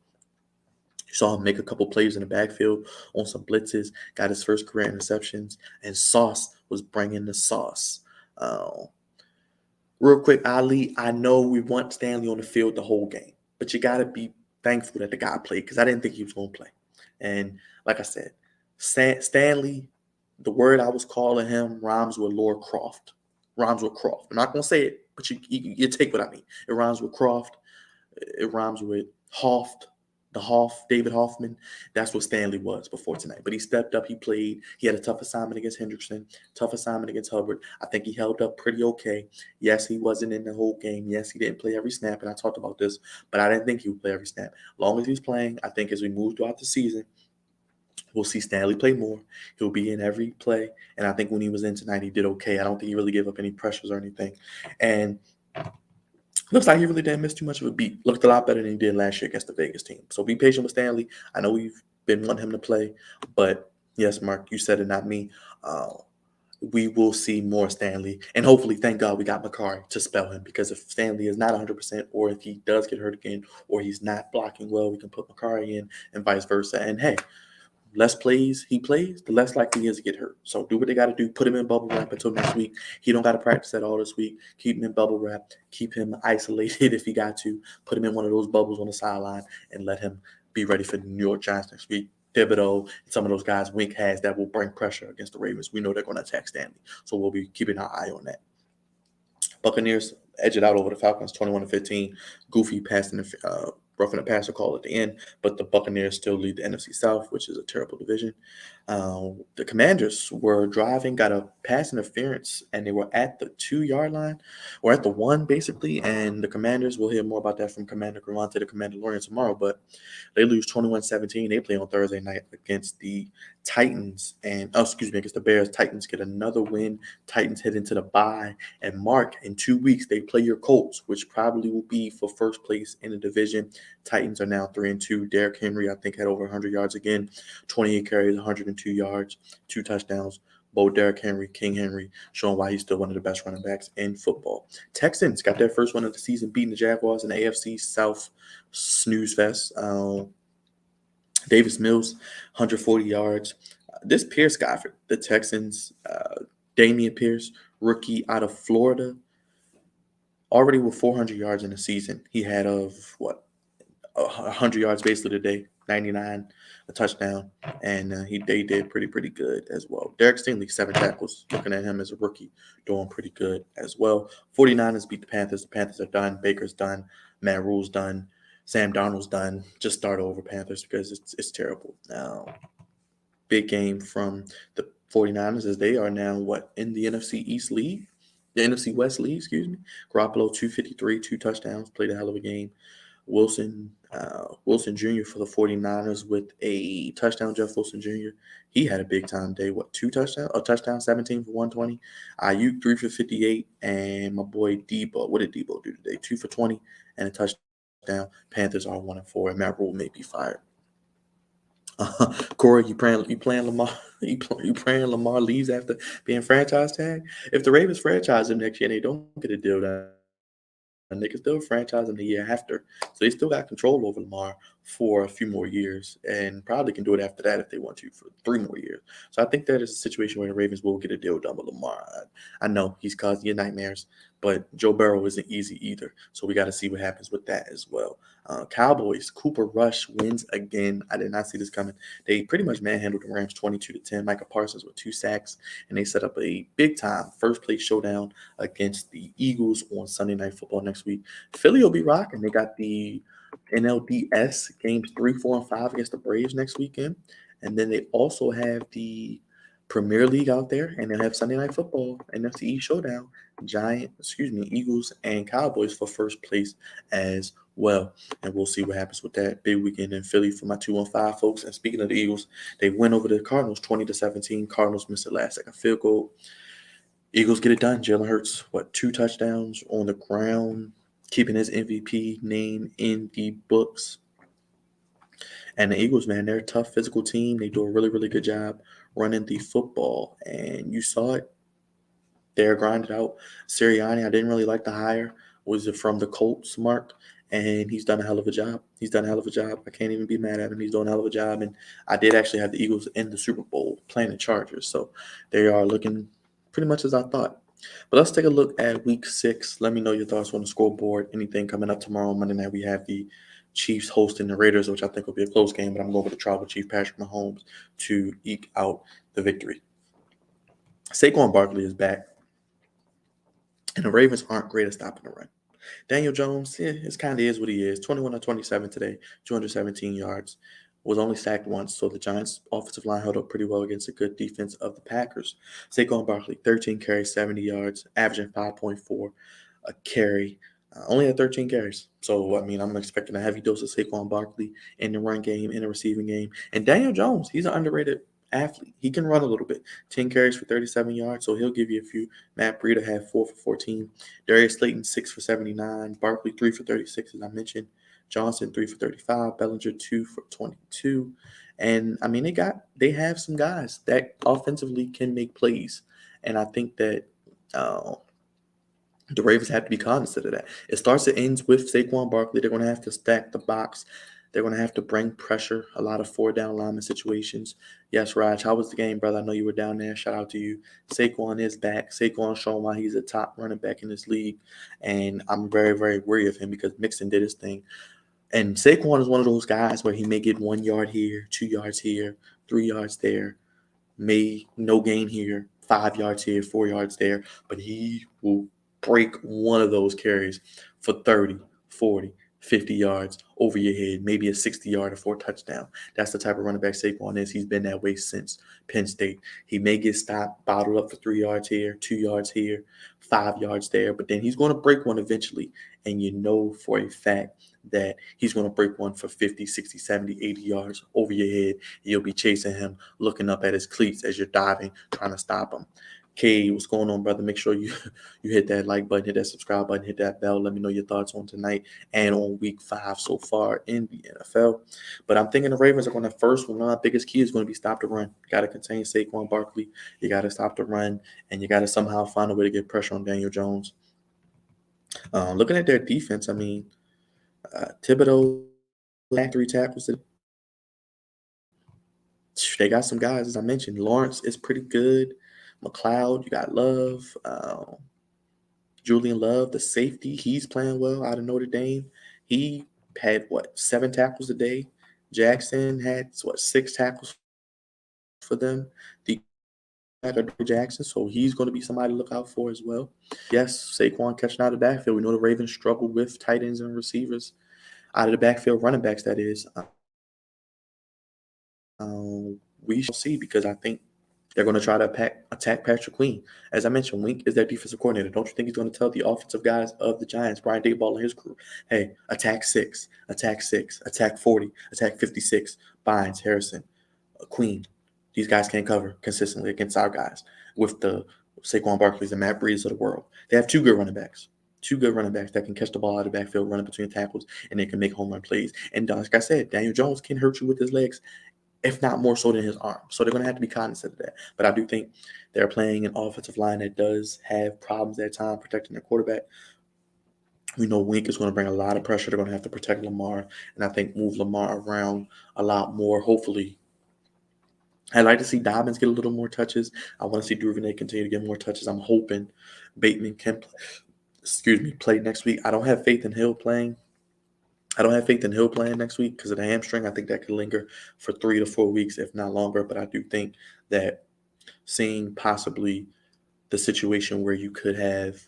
S1: You saw him make a couple plays in the backfield on some blitzes, got his first career interceptions, and Sauce was bringing the sauce. Real quick, Ali, I know we want Stanley on the field the whole game, but you got to be thankful that the guy played because I didn't think he was going to play. And like I said, Stanley, the word I was calling him rhymes with Lord Croft. Rhymes with Croft. I'm not going to say it, but you take what I mean. It rhymes with Croft. It rhymes with Hoft. David Hoffman. That's what Stanley was before tonight. But he stepped up. He played. He had a tough assignment against Hendrickson, tough assignment against Hubbard. I think he held up pretty okay. Yes, he wasn't in the whole game. Yes, he didn't play every snap, and I talked about this, but I didn't think he would play every snap. As long as he's playing, I think as we move throughout the season, we'll see Stanley play more. He'll be in every play, and I think when he was in tonight, he did okay. I don't think he really gave up any pressures or anything. And looks like he really didn't miss too much of a beat. Looked a lot better than he did last year against the Vegas team. So be patient with Stanley. I know we've been wanting him to play, but yes, Mark, you said it, not me. We will see more Stanley. And hopefully, thank God, we got Makari to spell him, because if Stanley is not 100%, or if he does get hurt again, or he's not blocking well, we can put Makari in and vice versa. And hey, less plays he plays, the less likely he is to get hurt. So do what they got to do. Put him in bubble wrap until next week. He don't got to practice at all this week. Keep him in bubble wrap. Keep him isolated if he got to. Put him in one of those bubbles on the sideline and let him be ready for the New York Giants next week. Thibodeau and some of those guys Wink has that will bring pressure against the Ravens. We know they're going to attack Stanley. So we'll be keeping our eye on that. Buccaneers edge it out over the Falcons 21-15. Goofy passing the roughing the passer call at the end, but the Buccaneers still lead the NFC South, which is a terrible division. The Commanders were driving, got a pass interference, and they were at the 2-yard line, or at the 1 basically, and the Commanders, we'll hear more about that from Commander Gravante, the Mandalorian tomorrow, but they lose 21-17. They play on Thursday night against the Titans, and against the Bears. Titans get another win. Titans head into the bye, and Mark, in 2 weeks, they play your Colts, which probably will be for first place in the division. Titans are now 3-2. Derrick Henry, I think, had over 100 yards again, 28 carries, 102 yards, 2 touchdowns. Both Derrick Henry, King Henry, showing why he's still one of the best running backs in football. Texans got their first win of the season, beating the Jaguars in the AFC South snooze fest. Davis Mills, 140 yards. This Pierce guy for the Texans, Damian Pierce, rookie out of Florida, already with 400 yards in the season. He had 100 yards basically today, 99, a touchdown, and they did pretty good as well. Derek Stingley, 7 tackles. Looking at him as a rookie, doing pretty good as well. 49ers beat the Panthers. The Panthers are done. Baker's done. Matt Rule's done. Sam Darnold's done. Just start over, Panthers, because it's terrible. Now, big game from the 49ers, as they are now in the NFC East league, the NFC West league, excuse me. Garoppolo 253, 2 touchdowns, played a hell of a game. Wilson Jr. for the 49ers with a touchdown. Jeff Wilson Jr. He had a big time day. 2 touchdowns? A touchdown, 17 for 120. Ayuk 3 for 58, and my boy Debo. What did Debo do today? 2 for 20 and a touchdown. Panthers are 1-4, and Matt Rule may be fired. Corey, you playing Lamar? You praying Lamar leaves after being franchise tag? If the Ravens franchise him next year and they don't get a deal done, and they can still franchise him the year after. So they still got control over Lamar for a few more years and probably can do it after that if they want to for 3 more years. So I think that is a situation where the Ravens will get a deal done with Lamar. I know he's causing you nightmares, but Joe Burrow isn't easy either. So we got to see what happens with that as well. Cowboys, Cooper Rush wins again. I did not see this coming. They pretty much manhandled the Rams 22-10. Micah Parsons with 2 sacks, and they set up a big-time first-place showdown against the Eagles on Sunday Night Football next week. Philly will be rocking. They got the NLDS games 3, 4, and 5 against the Braves next weekend. And then they also have the Premier League out there, and they'll have Sunday Night Football, NFC East Showdown, Eagles and Cowboys for first place as well. And we'll see what happens with that big weekend in Philly for my 2-1-5 folks. And speaking of the Eagles, they win over the Cardinals 20-17. Cardinals missed the last second field goal. Eagles get it done. Jalen Hurts, 2 touchdowns on the ground, keeping his MVP name in the books. And the Eagles, man, they're a tough physical team. They do a really, really good job running the football. And you saw it. They're grinded out. Sirianni, I didn't really like the hire. Was it from the Colts, Mark? And he's done a hell of a job. I can't even be mad at him. He's doing a hell of a job. And I did actually have the Eagles in the Super Bowl playing the Chargers. So they are looking pretty much as I thought. But let's take a look at Week 6. Let me know your thoughts on the scoreboard. Anything coming up tomorrow, Monday night, we have the Chiefs hosting the Raiders, which I think will be a close game. But I'm going with the tribal chief, Patrick Mahomes, to eke out the victory. Saquon Barkley is back. And the Ravens aren't great at stopping the run. Daniel Jones, it kind of is what he is. 21-27 today, 217 yards. Was only sacked once, so the Giants' offensive line held up pretty well against a good defense of the Packers. Saquon Barkley, 13 carries, 70 yards, averaging 5.4 a carry. Only had 13 carries. So, I'm expecting a heavy dose of Saquon Barkley in the run game, in the receiving game. And Daniel Jones, he's an underrated athlete. He can run a little bit. 10 carries for 37 yards, so he'll give you a few. Matt Breida had 4 for 14. Darius Slayton, 6 for 79. Barkley, 3 for 36, as I mentioned. Johnson, 3 for 35. Bellinger, 2 for 22. And, they have some guys that offensively can make plays. And I think that the Ravens have to be cognizant of that. It starts and ends with Saquon Barkley. They're going to have to stack the box. They're going to have to bring pressure, a lot of 4-down lineman situations. Yes, Raj, how was the game, brother? I know you were down there. Shout out to you. Saquon is back. Saquon showing why he's a top running back in this league. And I'm very, very wary of him because Mixon did his thing. And Saquon is one of those guys where he may get 1 yard here, 2 yards here, 3 yards there, may no gain here, 5 yards here, 4 yards there. But he will break one of those carries for 30, 40, 50 yards over your head, maybe a 60-yarder for a touchdown. That's the type of running back Saquon is. He's been that way since Penn State. He may get stopped, bottled up for 3 yards here, 2 yards here, 5 yards there, but then he's going to break one eventually. And you know for a fact that he's going to break one for 50, 60, 70, 80 yards over your head. You'll be chasing him, looking up at his cleats as you're diving, trying to stop him. K, what's going on, brother? Make sure you hit that like button, hit that subscribe button, hit that bell. Let me know your thoughts on tonight and on week 5 so far in the NFL. But I'm thinking the Ravens are going to first, one of our biggest keys is going to be stop the run. You got to contain Saquon Barkley. You got to stop the run, and you got to somehow find a way to get pressure on Daniel Jones. Looking at their defense, Thibodeau had 3 tackles. They got some guys, as I mentioned. Lawrence is pretty good. McLeod, you got Love. Julian Love, the safety, he's playing well out of Notre Dame. He had, 7 tackles a day. Jackson had, 6 tackles for them. The Jackson, so he's going to be somebody to look out for as well. Yes, Saquon catching out of the backfield. We know the Ravens struggle with tight ends and receivers out of the backfield, running backs, that is. We shall see, because I think They're going to try to attack Patrick Queen. As I mentioned, Wink is their defensive coordinator. Don't you think he's going to tell the offensive guys of the Giants, Brian Daboll and his crew, hey, attack 6, attack 40, attack 56, Bynes, Harrison, Queen. These guys can't cover consistently against our guys with the Saquon Barkley's and Matt Brees of the world. They have two good running backs that can catch the ball out of the backfield, run it between tackles, and they can make home run plays. And like I said, Daniel Jones can hurt you with his legs, if not more so than his arm. So they're going to have to be cognizant of that. But I do think they're playing an offensive line that does have problems at times protecting their quarterback. We know Wink is going to bring a lot of pressure. They're going to have to protect Lamar, and I think move Lamar around a lot more, hopefully. I'd like to see Dobbins get a little more touches. I want to see Duvernay continue to get more touches. I'm hoping Bateman can play next week. I don't have faith in Hill playing. Next week because of the hamstring. I think that could linger for 3 to 4 weeks, if not longer. But I do think that seeing possibly the situation where you could have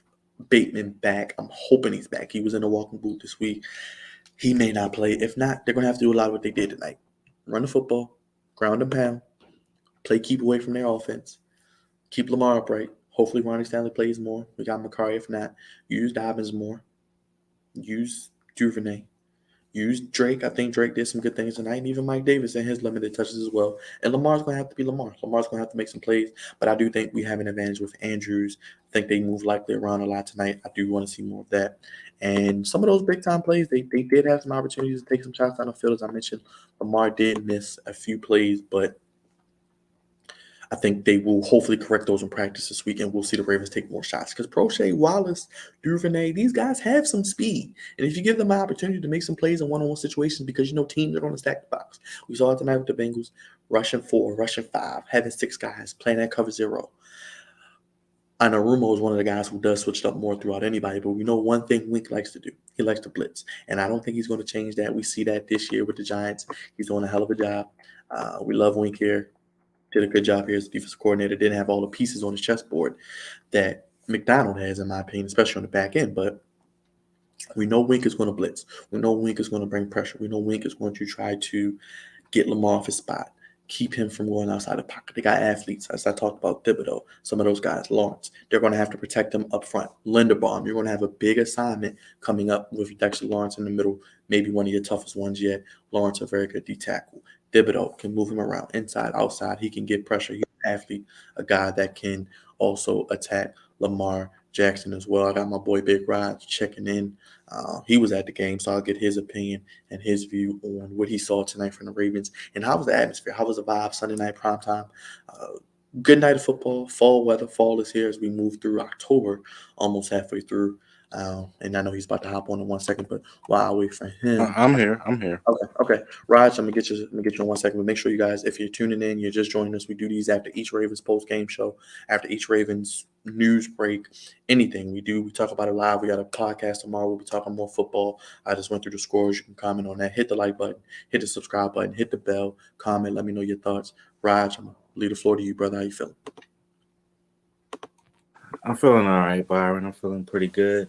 S1: Bateman back, I'm hoping he's back. He was in the walking boot this week. He may not play. If not, they're going to have to do a lot of what they did tonight. Run the football, ground and pound, keep away from their offense, keep Lamar upright. Hopefully Ronnie Stanley plays more. We got McCarry. If not, use Dobbins more. Use Duvernay. Use Drake. I think Drake did some good things tonight, and even Mike Davis and his limited touches as well. And Lamar's going to have to be Lamar. Lamar's going to have to make some plays, but I do think we have an advantage with Andrews. I think they move likely around a lot tonight. I do want to see more of that. And some of those big-time plays, they did have some opportunities to take some shots down the field. As I mentioned, Lamar did miss a few plays, but I think they will hopefully correct those in practice this week, and we'll see the Ravens take more shots. Because Prochet, Wallace, Duvernay, these guys have some speed. And if you give them an opportunity to make some plays in one-on-one situations, because teams are going to stack the box. We saw it tonight with the Bengals, rushing 4, rushing 5, having 6 guys, playing that cover 0. I know Rumo is one of the guys who does switch up more throughout anybody, but we know one thing Wink likes to do. He likes to blitz. And I don't think he's going to change that. We see that this year with the Giants. He's doing a hell of a job. We love Wink here. Did a good job here as a defensive coordinator. Didn't have all the pieces on his chessboard that McDonald has, in my opinion, especially on the back end. But we know Wink is going to blitz. We know Wink is going to bring pressure. We know Wink is going to try to get Lamar off his spot, keep him from going outside the pocket. They got athletes, as I talked about Thibodeau, some of those guys, Lawrence. They're going to have to protect them up front. Linderbaum, you're going to have a big assignment coming up with Dexter Lawrence in the middle, maybe one of your toughest ones yet. Lawrence, a very good D-tackle. Thibodeau can move him around inside, outside. He can get pressure. He's an athlete, a guy that can also attack Lamar Jackson as well. I got my boy Big Rod checking in. He was at the game, so I'll get his opinion and his view on what he saw tonight from the Ravens. And how was the atmosphere? How was the vibe Sunday night primetime? Good night of football. Fall weather. Fall is here as we move through October, almost halfway through. And I know he's about to hop on in 1 second, but while I wait for him,
S2: I'm here.
S1: Okay. Raj, I'm gonna get you in 1 second. But make sure you guys, if you're tuning in, you're just joining us. We do these after each Ravens post-game show, after each Ravens news break, anything we do. We talk about it live. We got a podcast tomorrow. We'll be talking more football. I just went through the scores. You can comment on that. Hit the like button. Hit the subscribe button. Hit the bell. Comment. Let me know your thoughts. Raj, I'm gonna leave the floor to you, brother. How you feeling?
S2: I'm feeling all right, Byron. I'm feeling pretty good.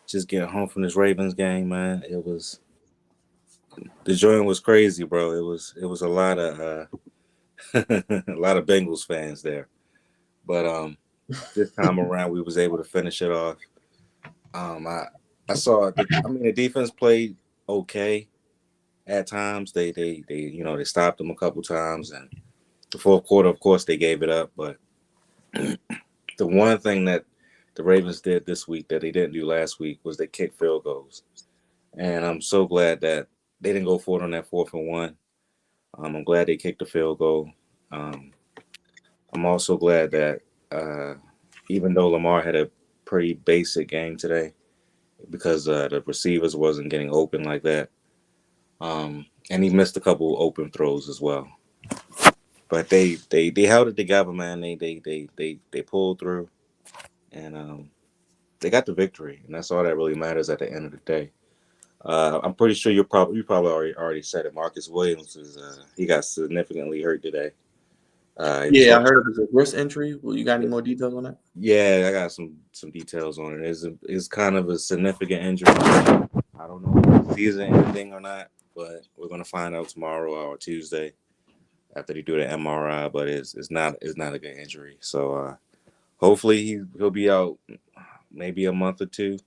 S2: Just getting home from this Ravens game, man. The joint was crazy, bro. It was a lot of a lot of Bengals fans there, but this time around we was able to finish it off. I saw the defense played okay at times. They stopped them a couple times, and the fourth quarter, of course, they gave it up. But the one thing that the Ravens did this week that they didn't do last week was they kicked field goals. And I'm so glad that they didn't go for it on that 4th and 1. I'm glad they kicked the field goal. I'm also glad that even though Lamar had a pretty basic game today because the receivers wasn't getting open like that, and he missed a couple open throws as well. But they held it together, man. They pulled through. And they got the victory, and that's all that really matters at the end of the day. I'm pretty sure you probably already said it. Marcus Williams he got significantly hurt today.
S1: I heard it was a wrist injury. Well, you got any more details on that?
S2: Yeah, I got some details on it. It's kind of a significant injury. I don't know if he's season anything or not, but we're gonna find out tomorrow or Tuesday. after they do the MRI, but it's not a good injury. So hopefully he'll be out maybe a month or two,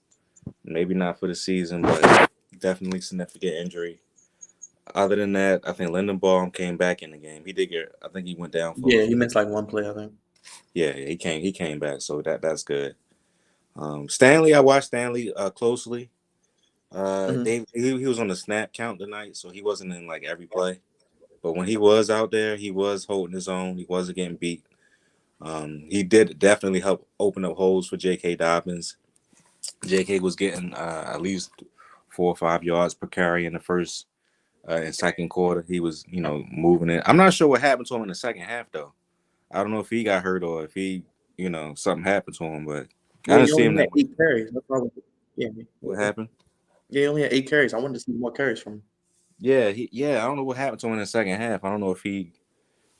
S2: maybe not for the season, but definitely significant injury. Other than that, I think Lindenbaum came back in the game. He did get. I think he went down for.
S1: Yeah, he missed like one play, I think.
S2: Yeah, he came back, so that's good. Stanley, I watched Stanley closely.
S1: Mhm.
S2: He was on the snap count tonight, so he wasn't in like every play. But when he was out there, he was holding his own. He wasn't getting beat. He did definitely help open up holes for J.K. Dobbins. J.K. was getting at least 4 or 5 yards per carry in the first and second quarter. He was, moving it. I'm not sure what happened to him in the second half, though. I don't know if he got hurt or if he, something happened to him, but I
S1: Yeah,
S2: didn't
S1: he
S2: see him
S1: only had
S2: that much.
S1: 8 carries. That's why. Yeah,
S2: What happened?
S1: yeah, he only had 8 carries. I wanted to see more carries from him.
S2: Yeah, I don't know what happened to him in the second half. I don't know if he,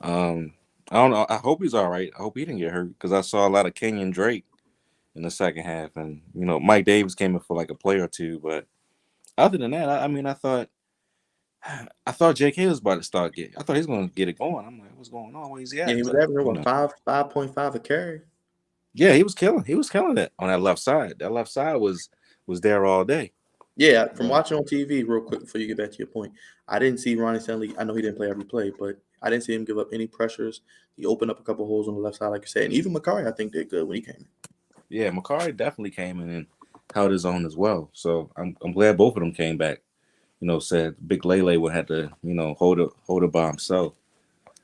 S2: um, I don't know. I hope he's all right. I hope he didn't get hurt because I saw a lot of Kenyon Drake in the second half, and Mike Davis came in for like a play or two. But other than that, I mean, I thought J.K. was about to start getting. I thought he was going to get it going. I'm like, what's going on? Where's he
S1: Yeah,
S2: at?
S1: he was
S2: But
S1: averaging what 5.5 a carry.
S2: yeah, he was killing. He was killing it on that left side. That left side was there all day.
S1: Yeah, from
S2: But
S1: watching on TV, real quick before you get back to your point, I didn't see Ronnie Stanley. I know he didn't play every play, but I didn't see him give up any pressures. He opened up a couple holes on the left side, like you said, and even Makari, I think, did good when he came in.
S2: yeah, Makari definitely came in and held his own as well. So I'm glad both of them came back. Said Big Lele would have to hold it by himself.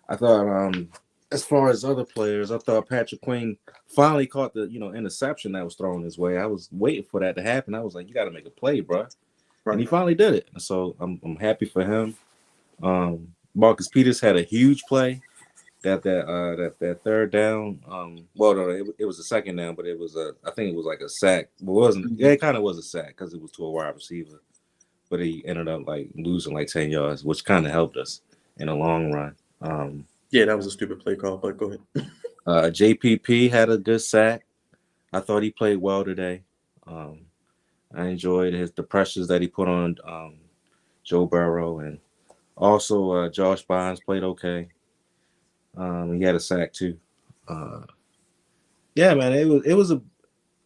S2: I thought as far as other players, I thought Patrick Queen finally caught the interception that was thrown his way. I was waiting for that to happen. I was like, you got to make a play, bro, and
S1: Right.
S2: he finally did it. So I'm happy for him. Marcus Peters had a huge play. That third down. Well, no, it was a second down, but I think it was like a sack. Well, it wasn't. Yeah,
S1: Mhm.
S2: it kind of was a sack because it was to a wide receiver, but he ended up like losing like 10 yards, which kind of helped us in the long run.
S1: Yeah, that was a stupid play call, but go ahead.
S2: JPP had a good sack. I thought he played well today. Um, I enjoyed the pressures that he put on Joe Burrow, and also Josh Bynes played okay. He had a sack too. Uh, yeah, man, it was a.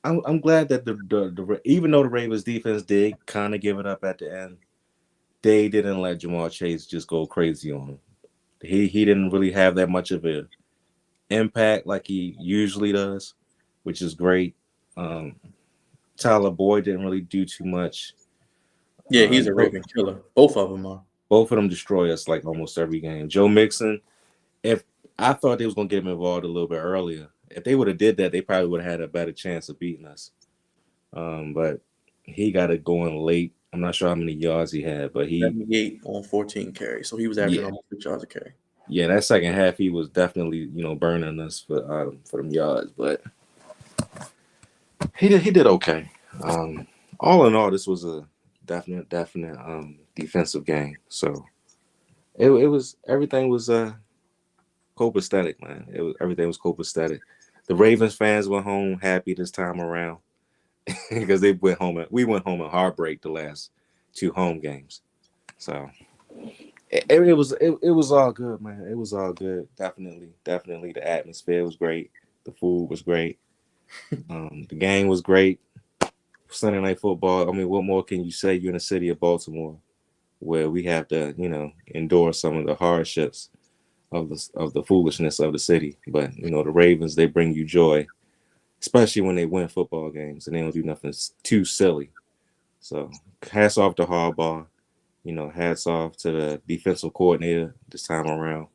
S2: I'm glad that the even though the Ravens defense did kind of give it up at the end, they didn't let Jamar Chase just go crazy on him. He didn't really have that much of a impact like he usually does, which is great. Um, Tyler Boyd didn't really do too much.
S1: Yeah, he's a
S2: Both
S1: Raven killer. Both of them are.
S2: of them destroy us like almost every game. Joe Mixon, if I thought they was gonna get him involved a little bit earlier, if they would have did that, they probably would have had a better chance of beating us. But he got it going late. I'm not sure how many yards he had, but
S1: 78 on 14 carries, so he was averaging
S2: yeah,
S1: almost 6 yards a carry.
S2: yeah, that second half he was definitely burning us for them yards, but he did okay. All in all, this was a definite defensive game. So it was everything was copacetic, man. Everything was copacetic. The Ravens fans went home happy this time around because we went home in heartbreak the last two home games. So it was all good, man. It was all good. Definitely the atmosphere was great. The food was great. The game was great. Sunday night football. I mean, what more can you say? You're in the city of Baltimore, where we have to, endure some of the hardships of the foolishness of the city. But the Ravens, they bring you joy, especially when they win football games and they don't do nothing too silly. So hats off to Harbaugh. Hats off to the defensive coordinator this time around.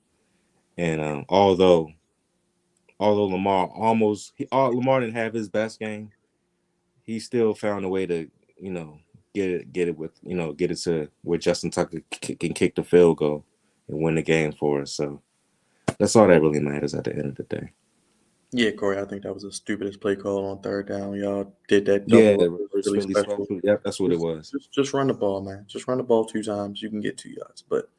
S2: And although Lamar didn't have his best game, he still found a way to get it to where Justin Tucker can kick the field goal and win the game for us. So that's all that really matters at the end of the day.
S1: Yeah, Corey, I think that was the stupidest play call on third down. Y'all did that
S2: Yeah,
S1: double up.
S2: the
S1: It was
S2: reverse
S1: really
S2: Philly
S1: special.
S2: special. Yep, that's what it
S1: Just,
S2: was.
S1: just, just run the ball, man. Just run the ball 2 times. You can get 2 yards. But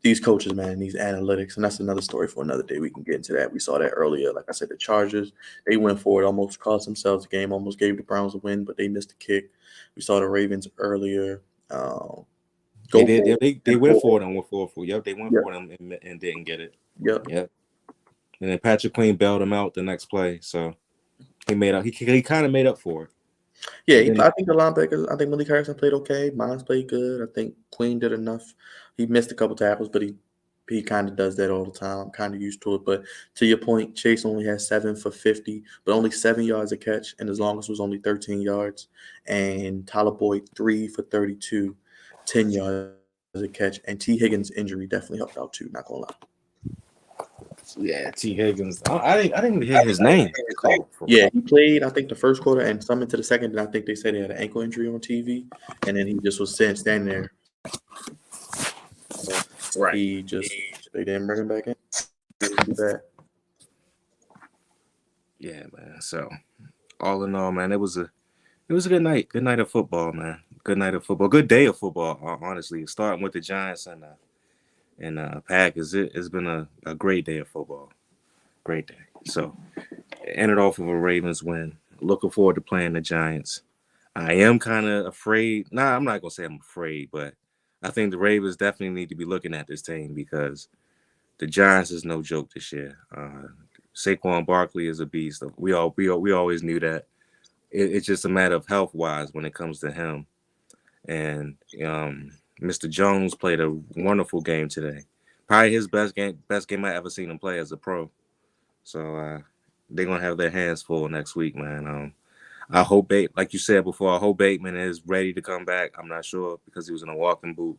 S1: these coaches, man, these analytics, and that's another story for another day. We can get into that. We saw that earlier. Like I said, the Chargers, they went for it, almost cost themselves the game, almost gave the Browns a win, but they missed the kick. We saw the Ravens earlier.
S2: They
S1: Go
S2: did.
S1: for
S2: Yeah,
S1: it.
S2: they
S1: And
S2: went
S1: for
S2: for
S1: it.
S2: it and went for it. Yep, they went
S1: Yeah.
S2: for it and didn't get it.
S1: Yep.
S2: Yep. And then Patrick Queen bailed him out the next play, so he made up. He kind of made up for it.
S1: Yeah,
S2: Then
S1: I think the linebackers. I think Malik Harrison played okay. Mines played good. I think Queen did enough. He missed a couple tackles, but he kind of does that all the time. I'm kind of used to it. But to your point, Chase only had 7 for 50, but only 7 yards a catch, and his longest was only 13 yards. And Tyler Boyd 3 for 32, 10 yards a catch. And T. Higgins' injury definitely helped out too. Not gonna lie.
S2: yeah, T. Higgins. I didn't even hear his name called.
S1: Yeah, he played, I think, the first quarter and some into the second. And I think they said he had an ankle injury on TV. And then he just was standing there. So they didn't bring him back in.
S2: Yeah, man. So all in all, man, it was a good night. Good night of football, man. Good night of football. Good day of football, honestly. Starting with the Giants and Packers, it's been a great day of football. Great day. So ended off with a Ravens win. Looking forward to playing the Giants. I am kind of afraid. Nah, I'm not gonna say I'm afraid, but I think the Ravens definitely need to be looking at this team because the Giants is no joke this year. Saquon Barkley is a beast. We always knew that. It's just a matter of health wise when it comes to him. And Mr. Jones played a wonderful game today. Probably his best game I ever seen him play as a pro. So they're gonna have their hands full next week, man. I hope like you said before, I hope Bateman is ready to come back. I'm not sure because he was in a walking boot,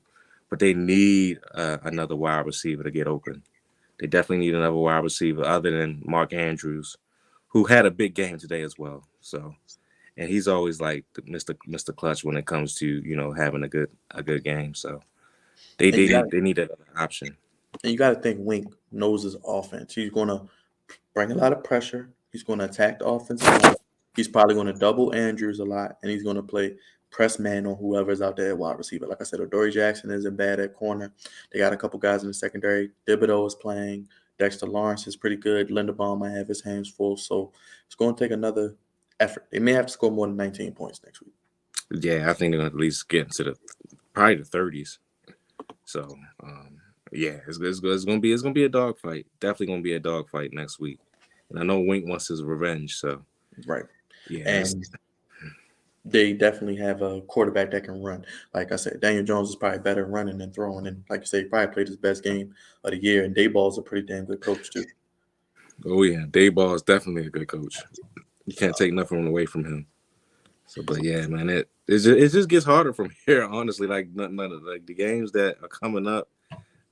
S2: but they need another wide receiver to get open. They definitely need another wide receiver other than Mark Andrews, who had a big game today as well. So, and he's always like Mr. Clutch when it comes to having a good game. So they need an option.
S1: And you got to think Wink knows his offense. He's going to bring a lot of pressure. He's going to attack the offensive line. He's probably going to double Andrews a lot, and he's going to play press man on whoever's out there at wide receiver. Like I said, Adoree Jackson isn't bad at corner. They got a couple guys in the secondary. Thibodeau is playing. Dexter Lawrence is pretty good. Linderbaum might have his hands full. So it's going to take another effort. They may have to score more than 19 points next week.
S2: Yeah, I think they're going to at least get into probably the 30s. So, yeah, it's gonna be a dogfight. Definitely gonna be a dogfight next week. And I know Wink wants his revenge. So,
S1: right.
S2: Yeah,
S1: and they definitely have a quarterback that can run. Like I said, Daniel Jones is probably better running than throwing. And like you say, he probably played his best game of the year. And Dayball's a pretty damn good coach too.
S2: Oh yeah, Dayball is definitely a good coach. You can't take nothing away from him. So, but yeah, man, it just gets harder from here. Honestly, like none of like the games that are coming up,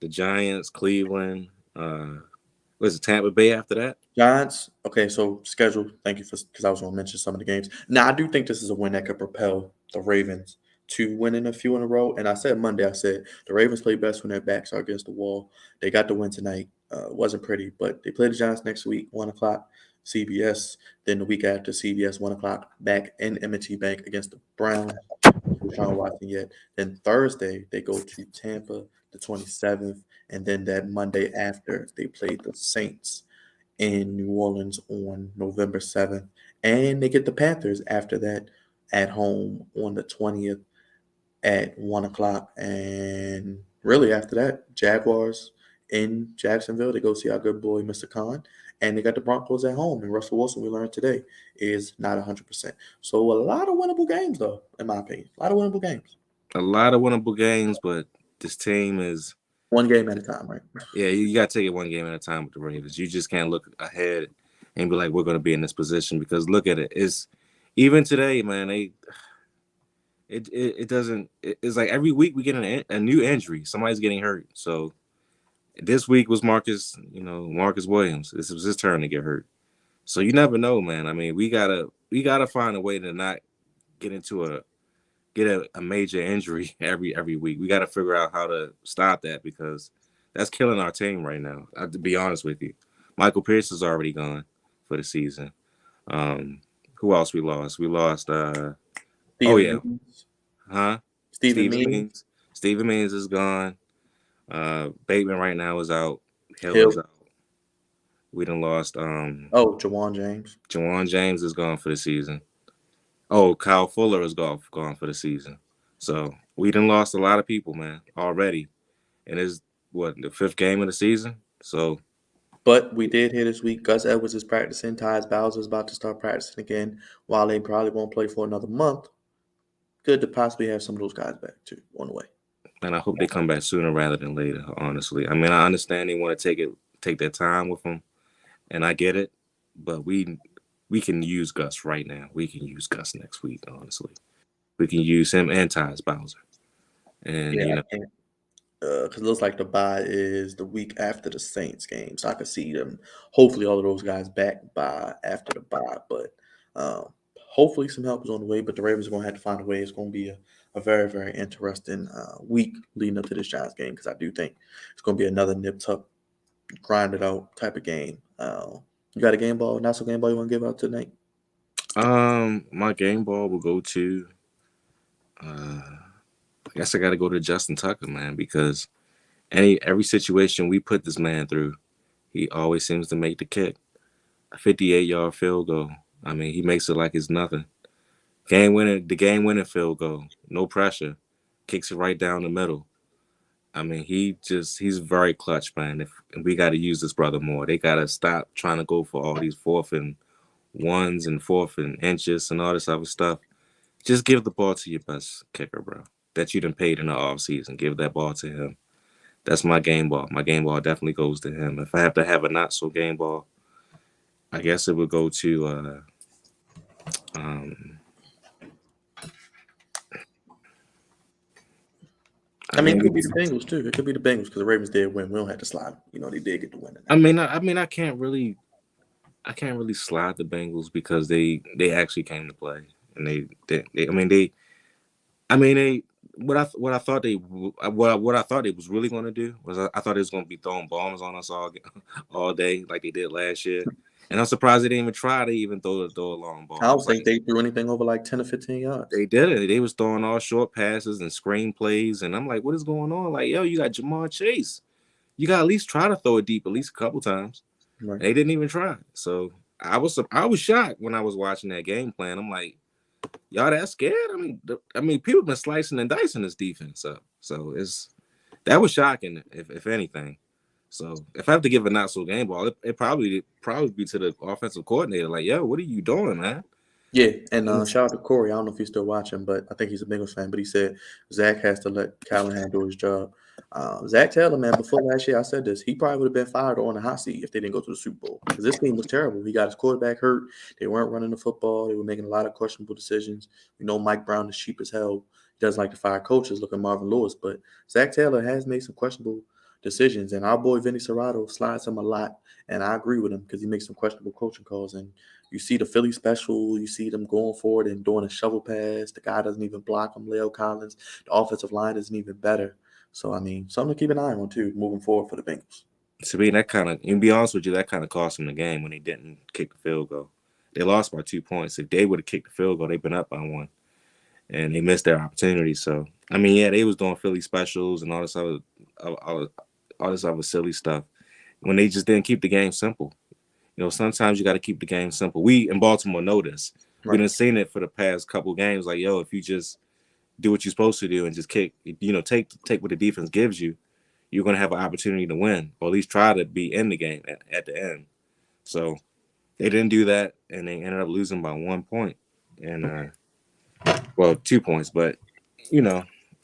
S2: the Giants, Cleveland, was it Tampa Bay after that?
S1: Giants. Okay, so schedule. Thank you because I was going to mention some of the games. Now I do think this is a win that could propel the Ravens to winning a few in a row. And I said Monday, I said the Ravens play best when their backs are against the wall. They got the win tonight. It wasn't pretty, but they play the Giants next week, 1:00, CBS. Then the week after, CBS, 1:00, back in M&T Bank against the Browns. Deshaun Watson yet. Then Thursday, they go to Tampa the 27th. And then that Monday after, they play the Saints in New Orleans on November 7th. And they get the Panthers after that at home on the 20th at 1:00. And really after that, Jaguars in Jacksonville. They go see our good boy, Mr. Khan. And they got the Broncos at home. And Russell Wilson, we learned today, is not 100%. So a lot of winnable games, though, in my opinion. A lot of winnable games.
S2: A lot of winnable games, but this team is
S1: one game at a time, right?
S2: Yeah, you got to take it one game at a time with the Ravens. You just can't look ahead and be like, we're going to be in this position because look at it. It's even today, man. It doesn't. It's like every week we get a new injury. Somebody's getting hurt. So this week was Marcus Williams. This was his turn to get hurt. So you never know, man. I mean, we gotta find a way to not get a major injury every week. We got to figure out how to stop that because that's killing our team right now. To be honest with you, Michael Pierce is already gone for the season. Who else we lost? We lost.
S1: Means.
S2: Stephen Means. Stephen Means is gone. Bateman right now is out. Hill is out. We done lost.
S1: Jawan James.
S2: Jawan James is gone for the season. Oh, Kyle Fuller is gone for the season. So we done lost a lot of people, man, already. And it's the 5th game of the season. So
S1: But we did hear this week Gus Edwards is practicing. Tyus Bowser is about to start practicing again. While they probably won't play for another month, good to possibly have some of those guys back too on the way.
S2: And I hope they come back sooner rather than later, honestly. I mean, I understand they want to take their time with them, and I get it, but we can use Gus right now. We can use Gus next week, honestly. We can use him and Tyus Bowser. And,
S1: Yeah, because it looks like the bye is the week after the Saints game, so I could see them. Hopefully, all of those guys back by after the bye, but hopefully some help is on the way. But the Ravens are going to have to find a way. It's going to be a very, very interesting week leading up to this Giants game because I do think it's going to be another nip tuck, grind it out type of game. You got a game ball, not so game ball you want to give out tonight?
S2: my game ball will go to. I guess I got to go to Justin Tucker, man, because every situation we put this man through, he always seems to make the kick. A 58-yard field goal. I mean, he makes it like it's nothing. The game-winning field goal. No pressure. Kicks it right down the middle. I mean, he's very clutch, man. And we got to use this brother more. They got to stop trying to go for all these 4th and 1s and 4th and inches and all this other stuff. Just give the ball to your best kicker, bro, that you done paid in the offseason. Give that ball to him. That's my game ball. My game ball definitely goes to him. If I have to have a not-so game ball, I guess it would go to
S1: I mean, it could be the Bengals too. It could be the Bengals because the Ravens did win. We don't have to slide. They did get the win.
S2: I mean, I can't really slide the Bengals because they actually came to play, and what I thought they was really going to do was I thought it was going to be throwing bombs on us all day like they did last year. And I'm surprised they didn't even try to even throw a long ball.
S1: I don't think they threw anything over like 10 or 15 yards.
S2: They did it. They was throwing all short passes and screen plays. And I'm like, what is going on? Like, yo, you got Jamar Chase. You got to at least try to throw it deep at least a couple times. Right. They didn't even try. So I was shocked when I was watching that game plan. I'm like, y'all that scared? I mean, people been slicing and dicing this defense up. So that was shocking, if anything. So if I have to give a not so game ball, it probably be to the offensive coordinator. Like, yo, what are you doing, man?
S1: Yeah, and shout out to Corey. I don't know if he's still watching, but I think he's a Bengals fan. But he said Zach has to let Callahan do his job. Zach Taylor, man, before last year, I said this. He probably would have been fired or on the hot seat if they didn't go to the Super Bowl because this team was terrible. He got his quarterback hurt. They weren't running the football. They were making a lot of questionable decisions. Mike Brown is cheap as hell. He doesn't like to fire coaches. Look at Marvin Lewis. But Zach Taylor has made some questionable decisions, and our boy Vinny Serrato slides him a lot, and I agree with him because he makes some questionable coaching calls. And you see the Philly special, you see them going forward and doing a shovel pass. The guy doesn't even block him, Leo Collins. The offensive line isn't even better. So, I mean, something to keep an eye on, too, moving forward for the Bengals.
S2: To me, and be honest with you, that kind of cost them the game when they didn't kick the field goal. They lost by 2 points. If they would have kicked the field goal, they've been up by 1. And they missed their opportunity. So, I mean, yeah, they was doing Philly specials and all this other silly stuff when they just didn't keep the game simple. Sometimes you got to keep the game simple. We in Baltimore know this. Right. We done seen it for the past couple games. Like, yo, if you just do what you're supposed to do and just kick, take what the defense gives you, you're going to have an opportunity to win, or at least try to be in the game at the end. So they didn't do that, and they ended up losing by 1 point. And, 2 points. But,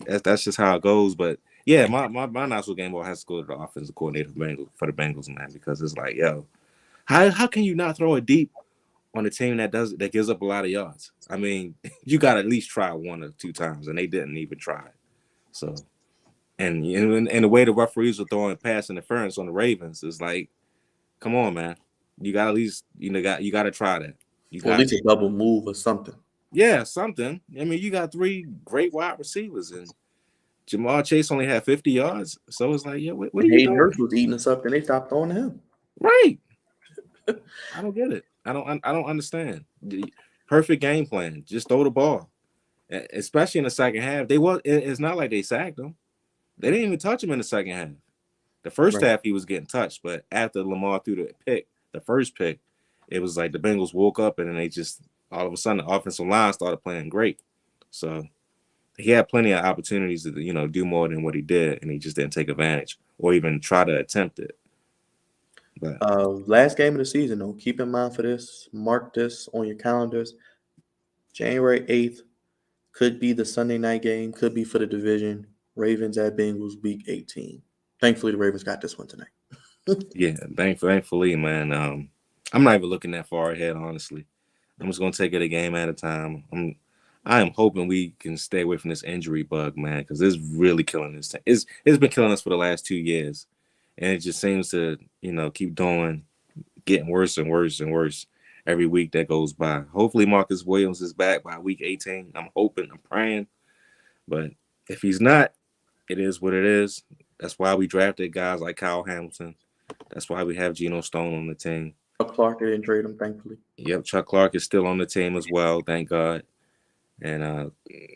S2: that's just how it goes. But, yeah, my national game ball has to go to the offensive coordinator for the Bengals, man, because it's like, yo, how can you not throw it deep on a team that gives up a lot of yards? I mean, you got to at least try 1 or 2 times, and they didn't even try. So, and the way the referees were throwing pass interference on the Ravens is like, come on, man, you got to at least you got to try that.
S1: At least a double move or something.
S2: Yeah, something. I mean, you got 3 great wide receivers, and Jamar Chase only had 50 yards, so it's like, yeah, what are you doing?
S1: Hayden Hurst was eating us up, and they stopped throwing to him.
S2: Right. I don't get it. I don't understand. Perfect game plan. Just throw the ball, especially in the second half. It's not like they sacked him. They didn't even touch him in the second half. The first half he was getting touched, but after Lamar threw the first pick, it was like the Bengals woke up and then they just all of a sudden the offensive line started playing great. So he had plenty of opportunities to do more than what he did, and he just didn't take advantage or even try to attempt it. But
S1: Last game of the season, though. Keep in mind for this. Mark this on your calendars. January 8th could be the Sunday night game. Could be for the division. Ravens at Bengals, Week 18. Thankfully, the Ravens got this one tonight.
S2: yeah, thankfully, man. I'm not even looking that far ahead, honestly. I'm just gonna take it a game at a time. I am hoping we can stay away from this injury bug, man, because it's really killing this team. It's been killing us for the last 2 years, and it just seems to keep getting worse and worse and worse every week that goes by. Hopefully, Marcus Williams is back by week 18. I'm hoping, I'm praying, but if he's not, it is what it is. That's why we drafted guys like Kyle Hamilton. That's why we have Geno Stone on the team.
S1: Clark didn't trade him, thankfully.
S2: Yep, Chuck Clark is still on the team as well, thank God. And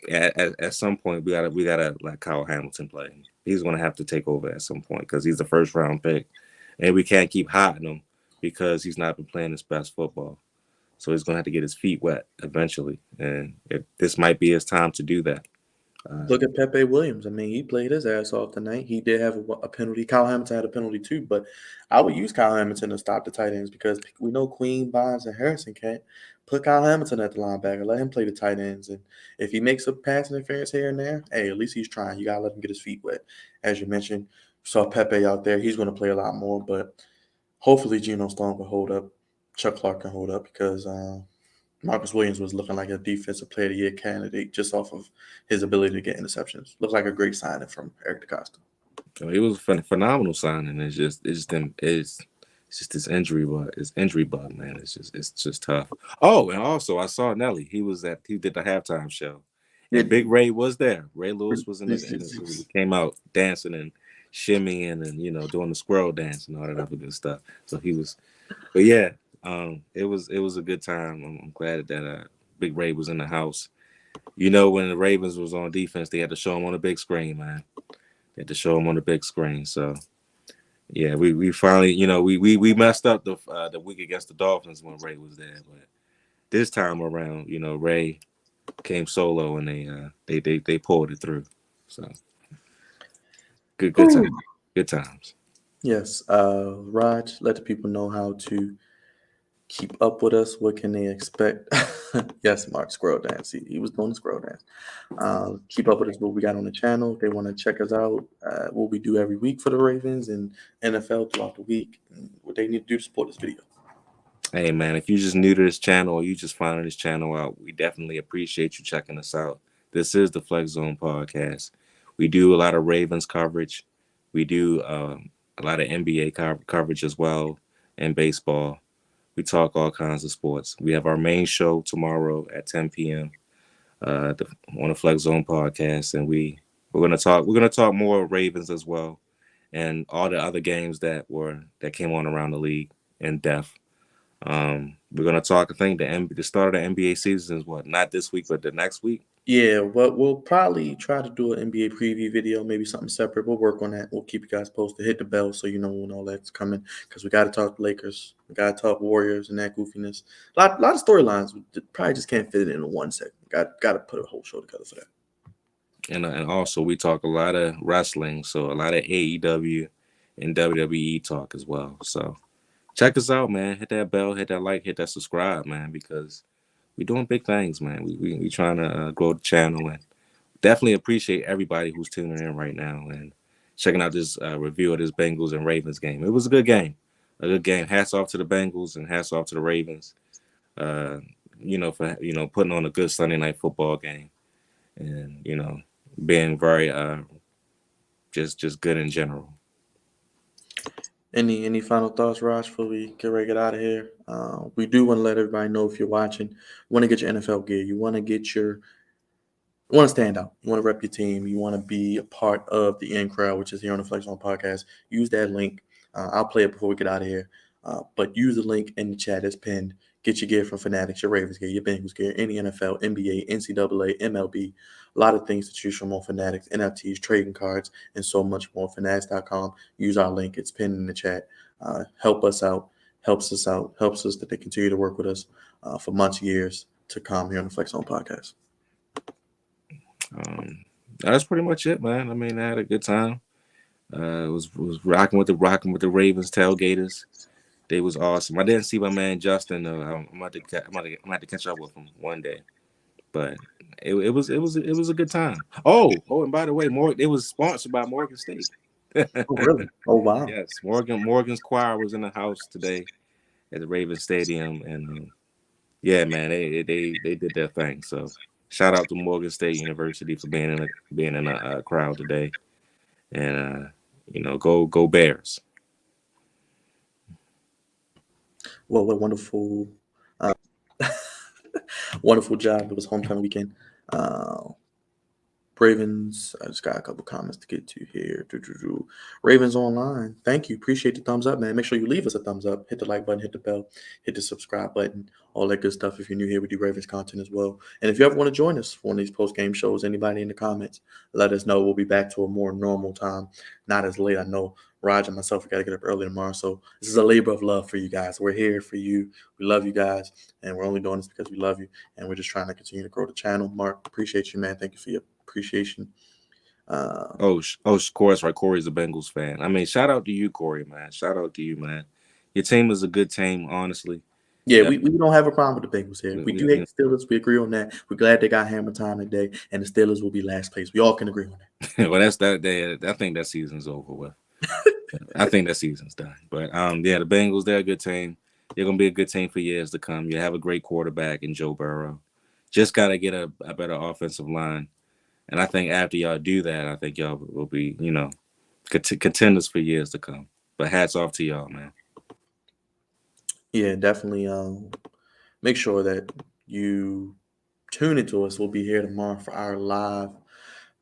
S2: at some point, we gotta let Kyle Hamilton play. He's gonna have to take over at some point because he's the first round pick, and we can't keep hiding him because he's not been playing his best football. So he's gonna have to get his feet wet eventually, and this might be his time to do that.
S1: Look at Pepe Williams. I mean, he played his ass off tonight. He did have a penalty. Kyle Hamilton had a penalty too, but I would use Kyle Hamilton to stop the tight ends because we know Queen, Bonds, and Harrison can't. Put Kyle Hamilton at the linebacker. Let him play the tight ends. And if he makes a pass interference here and there, hey, at least he's trying. You got to let him get his feet wet. As you mentioned, saw Pepe out there. He's going to play a lot more, but hopefully Geno Stone can hold up. Chuck Clark can hold up because Marcus Williams was looking like a defensive player of the year candidate just off of his ability to get interceptions. Looked like a great signing from Eric DeCosta.
S2: It was a phenomenal signing. It's just this injury bug. It's injury bug, man. It's just tough. Oh, and also I saw Nelly. He did the halftime show, and Big Ray was there. Ray Lewis was in he came out dancing and shimmying and doing the squirrel dance and all that other good stuff. So he was, but yeah. It was a good time. I'm glad that Big Ray was in the house. When the Ravens was on defense, they had to show him on the big screen, man. They had to show him on the big screen. So yeah, we finally, we messed up the week against the Dolphins when Ray was there, but this time around, Ray came solo and they pulled it through. So good times. Good times.
S1: Yes, Raj, let the people know how to keep up with us. What can they expect? Yes, Mark, squirrel dance. He was doing the squirrel dance. Keep up with us, what we got on the channel. If they want to check us out, what we do every week for the Ravens and NFL throughout the week, and what they need to do to support this video.
S2: Hey, man, if you're just new to this channel or you just finding this channel out, we definitely appreciate you checking us out. This is the Flex Zone Podcast. We do a lot of Ravens coverage. We do a lot of NBA coverage as well, and baseball. We talk all kinds of sports. We have our main show tomorrow at 10 p.m. On the Flex Zone Podcast, and we're gonna talk more Ravens as well, and all the other games that came on around the league in depth. We're gonna talk. I think the start of the NBA season is not this week, but the next week.
S1: Yeah, but we'll probably try to do an NBA preview video, maybe something separate. We'll work on that. We'll keep you guys posted. Hit the bell so you know when all that's coming because we got to talk Lakers. We got to talk Warriors and that goofiness. A lot of storylines. We probably just can't fit it into one segment. Got to put a whole show together for that.
S2: And also we talk a lot of wrestling, so a lot of AEW and WWE talk as well. So check us out, man. Hit that bell, hit that like, hit that subscribe, man, because we're doing big things, man. We trying to grow the channel, and definitely appreciate everybody who's tuning in right now and checking out this review of this Bengals and Ravens game. It was a good game. Hats off to the Bengals and hats off to the Ravens. For putting on a good Sunday night football game, and being very just good in general.
S1: Any final thoughts, Raj, before we get ready to get out of here? We do want to let everybody know, if you're watching, you want to get your NFL gear. You want to stand out. You want to rep your team. You want to be a part of the in crowd, which is here on the Flex On Podcast. Use that link. I'll play it before we get out of here. But use the link in the chat that's pinned. Get your gear from Fanatics, your Ravens gear, your Bengals gear, any NFL, NBA, NCAA, MLB. A lot of things to choose from on Fanatics, NFTs, trading cards, and so much more. Fanatics.com. Use our link. It's pinned in the chat. Help us out. Helps us that they continue to work with us for months, years to come here on the Flex On Podcast.
S2: That's pretty much it, man. I mean, I had a good time. Was rocking with the Ravens tailgaters. They was awesome. I didn't see my man Justin. I'm about to catch up with him one day. But it was a good time. Oh, and by the way, it was sponsored by Morgan State.
S1: Oh, really? Oh, wow.
S2: Yes, Morgan's choir was in the house today at the Ravens Stadium, and yeah, man, they did their thing. So shout out to Morgan State University for being in a crowd today, and go Bears.
S1: Well, what a wonderful, wonderful job. It was homecoming weekend. Ravens, I just got a couple comments to get to here. Ravens Online, thank you. Appreciate the thumbs up, man. Make sure you leave us a thumbs up. Hit the like button, hit the bell, hit the subscribe button, all that good stuff. If you're new here, we do Ravens content as well. And if you ever want to join us for one of these post-game shows, anybody in the comments, let us know. We'll be back to a more normal time, not as late. I know Raj and myself, we got to get up early tomorrow. So this is a labor of love for you guys. We're here for you. We love you guys, and we're only doing this because we love you, and we're just trying to continue to grow the channel. Mark, appreciate you, man. Thank you for your appreciation.
S2: Corey's right. Corey's a Bengals fan. I mean, shout out to you, Corey, man. Shout out to you, man. Your team is a good team, honestly.
S1: Yeah, we don't have a problem with the Bengals here. We do hate the Steelers. We agree on that. We're glad they got hammer time today, and the Steelers will be last place. We all can agree on
S2: that. Well, that's that day. I think that season's over with. I think that season's done. But yeah, the Bengals, they're a good team. They're gonna be a good team for years to come. You have a great quarterback in Joe Burrow. Just gotta get a better offensive line. And I think after y'all do that, I think y'all will be, contenders for years to come. But hats off to y'all, man.
S1: Yeah, definitely. Make sure that you tune into us. We'll be here tomorrow for our live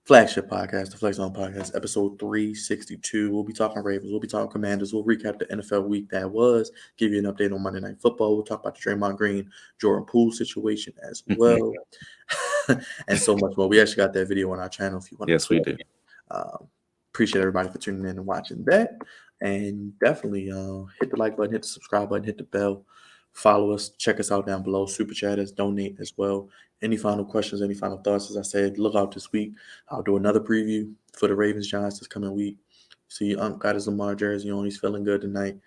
S1: flagship podcast, the Flex Zone Podcast, episode 362. We'll be talking Ravens. We'll be talking Commanders. We'll recap the NFL week that was, give you an update on Monday Night Football. We'll talk about the Draymond Green, Jordan Poole situation as well, and so much more. We actually got that video on our channel if you want to.
S2: Yes, we do.
S1: Appreciate everybody for tuning in and watching that. And definitely hit the like button, hit the subscribe button, hit the bell. Follow us. Check us out down below. Super chat us, donate as well. Any final questions, any final thoughts? As I said, look out this week. I'll do another preview for the Ravens Giants this coming week. See, got his Lamar jersey on. He's feeling good tonight.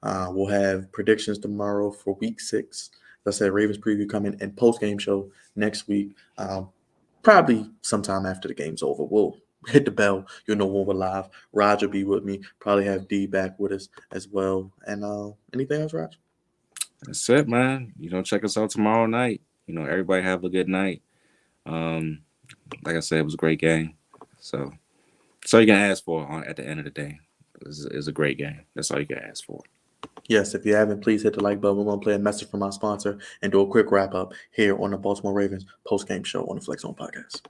S1: We'll have predictions tomorrow for week 6. As I said, Ravens preview coming and post-game show next week. Probably sometime after the game's over. We'll hit the bell. You'll know when we're live. Raj will be with me. Probably have D back with us as well. And anything else, Raj?
S2: That's it, man. Check us out tomorrow night. Everybody have a good night. Like I said, it was a great game. So that's all you can ask for at the end of the day. It's a great game. That's all you can ask for.
S1: Yes, if you haven't, please hit the like button. We're going to play a message from our sponsor and do a quick wrap-up here on the Baltimore Ravens post-game show on the Flex Zone Podcast.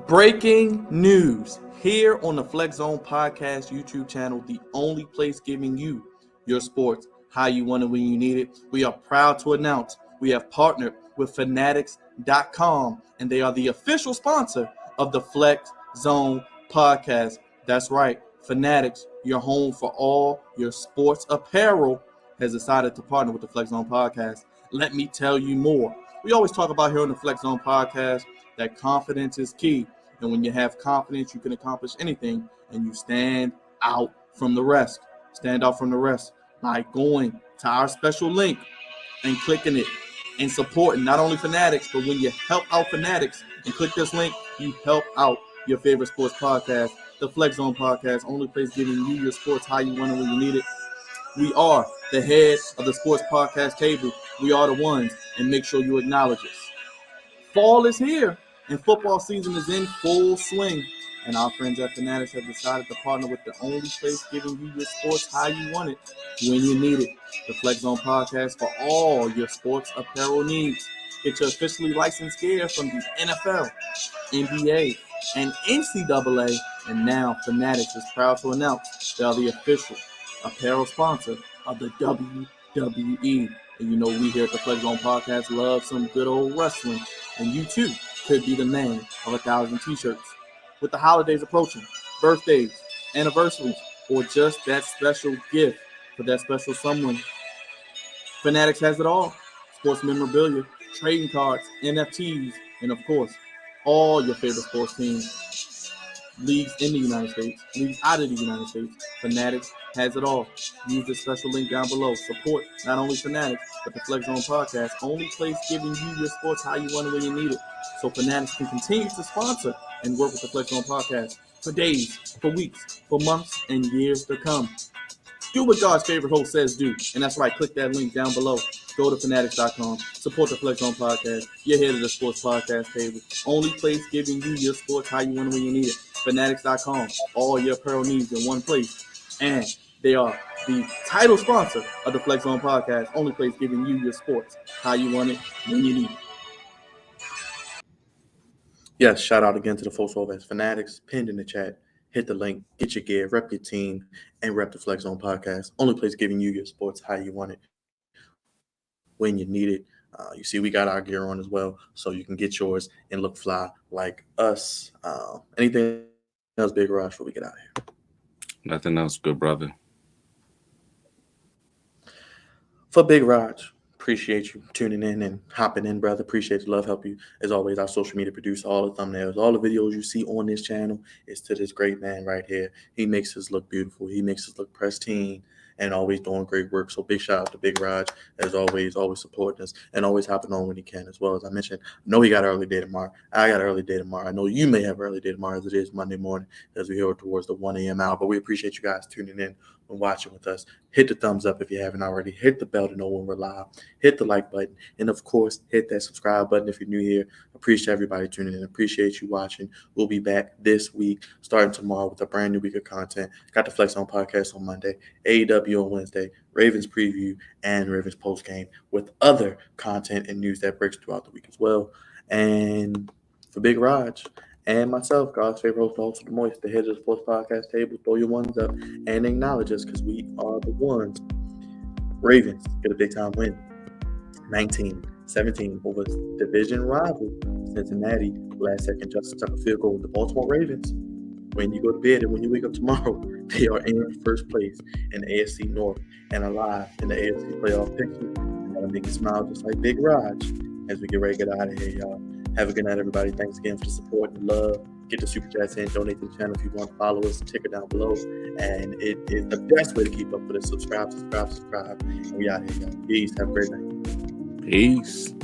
S1: Breaking news here on the Flex Zone Podcast YouTube channel, the only place giving you your sports how you want it when you need it. We are proud to announce we have partnered with Fanatics.com, and they are the official sponsor of the Flex Zone Podcast. That's right, Fanatics, your home for all your sports apparel, has decided to partner with the Flex Zone Podcast. Let me tell you more. We always talk about here on the Flex Zone Podcast that confidence is key. And when you have confidence, you can accomplish anything, and you stand out from the rest. Stand out from the rest by going to our special link and clicking it and supporting not only Fanatics, but when you help out Fanatics and click this link, you help out your favorite sports podcast, the Flex Zone Podcast, only place giving you your sports how you want it when you need it. We are the head of the sports podcast table. We are the ones, and make sure you acknowledge us. Fall is here, and football season is in full swing. And our friends at Fanatics have decided to partner with the only place giving you your sports how you want it, when you need it. The Flex Zone Podcast for all your sports apparel needs. Get your officially licensed gear from the NFL, NBA, and NCAA. And now Fanatics is proud to announce they are the official apparel sponsor of the WWE. And we here at the Flex Zone Podcast love some good old wrestling. And you too could be the man of 1,000 t-shirts. With the holidays approaching, birthdays, anniversaries, or just that special gift for that special someone, Fanatics has it all. Sports memorabilia, trading cards, NFTs, and of course, all your favorite sports teams. Leagues in the United States, leagues out of the United States, Fanatics has it all. Use the special link down below. Support not only Fanatics, but the Flex Zone Podcast. Only place giving you your sports how you want it when you need it. So Fanatics can continue to sponsor and work with the Flex Zone Podcast for days, for weeks, for months, and years to come. Do what God's favorite host says do. And that's right, click that link down below. Go to fanatics.com. Support the Flex Zone Podcast. You're here to the sports podcast table. Only place giving you your sports how you want it when you need it. Fanatics.com. All your apparel needs in one place. And they are the title sponsor of the Flex Zone Podcast. Only place giving you your sports how you want it when you need it. Yes, shout out again to the folks over at Fanatics. Pinned in the chat. Hit the link, get your gear, rep your team, and rep the Flex Zone Podcast. Only place giving you your sports how you want it when you need it. You see, we got our gear on as well, so you can get yours and look fly like us. Anything else, Big Raj, before we get out of here?
S2: Nothing else, good brother.
S1: For Big Raj, appreciate you tuning in and hopping in, brother. Appreciate the love. Help you, as always, our social media producer, all the thumbnails, all the videos you see on this channel is to this great man right here. He makes us look beautiful. He makes us look pristine and always doing great work. So big shout out to Big Raj, as always supporting us and always hopping on when he can as well. As I mentioned, I know he got an early day tomorrow. I got an early day tomorrow. I know you may have an early day tomorrow as it is Monday morning as we head towards the 1 a.m. hour. But we appreciate you guys tuning in and watching with us. Hit the thumbs up if you haven't already. Hit the bell to know when we're live. Hit the like button. And, of course, hit that subscribe button if you're new here. Appreciate everybody tuning in. Appreciate you watching. We'll be back this week, starting tomorrow with a brand new week of content. Got the Flex On Podcast on Monday, AEW on Wednesday, Ravens preview, and Ravens postgame with other content and news that breaks throughout the week as well. And for Big Raj and myself, God's favorite host, also the Moist, the head of the sports podcast table, throw your ones up and acknowledge us because we are the ones. Ravens get a big time win, 19-17 over division rival Cincinnati. Last second Justin Tucker field goal with the Baltimore Ravens. When you go to bed and when you wake up tomorrow, they are in first place in the AFC North and alive in the AFC playoff picture. That'll make you smile just like Big Raj as we get ready to get out of here, y'all. Have a good night, everybody. Thanks again for the support and love. Get the super chats in, donate to the channel if you want to follow us, ticker down below. And it is the best way to keep up with us. Subscribe. And we out here, y'all. Peace. Have a great night.
S2: Peace.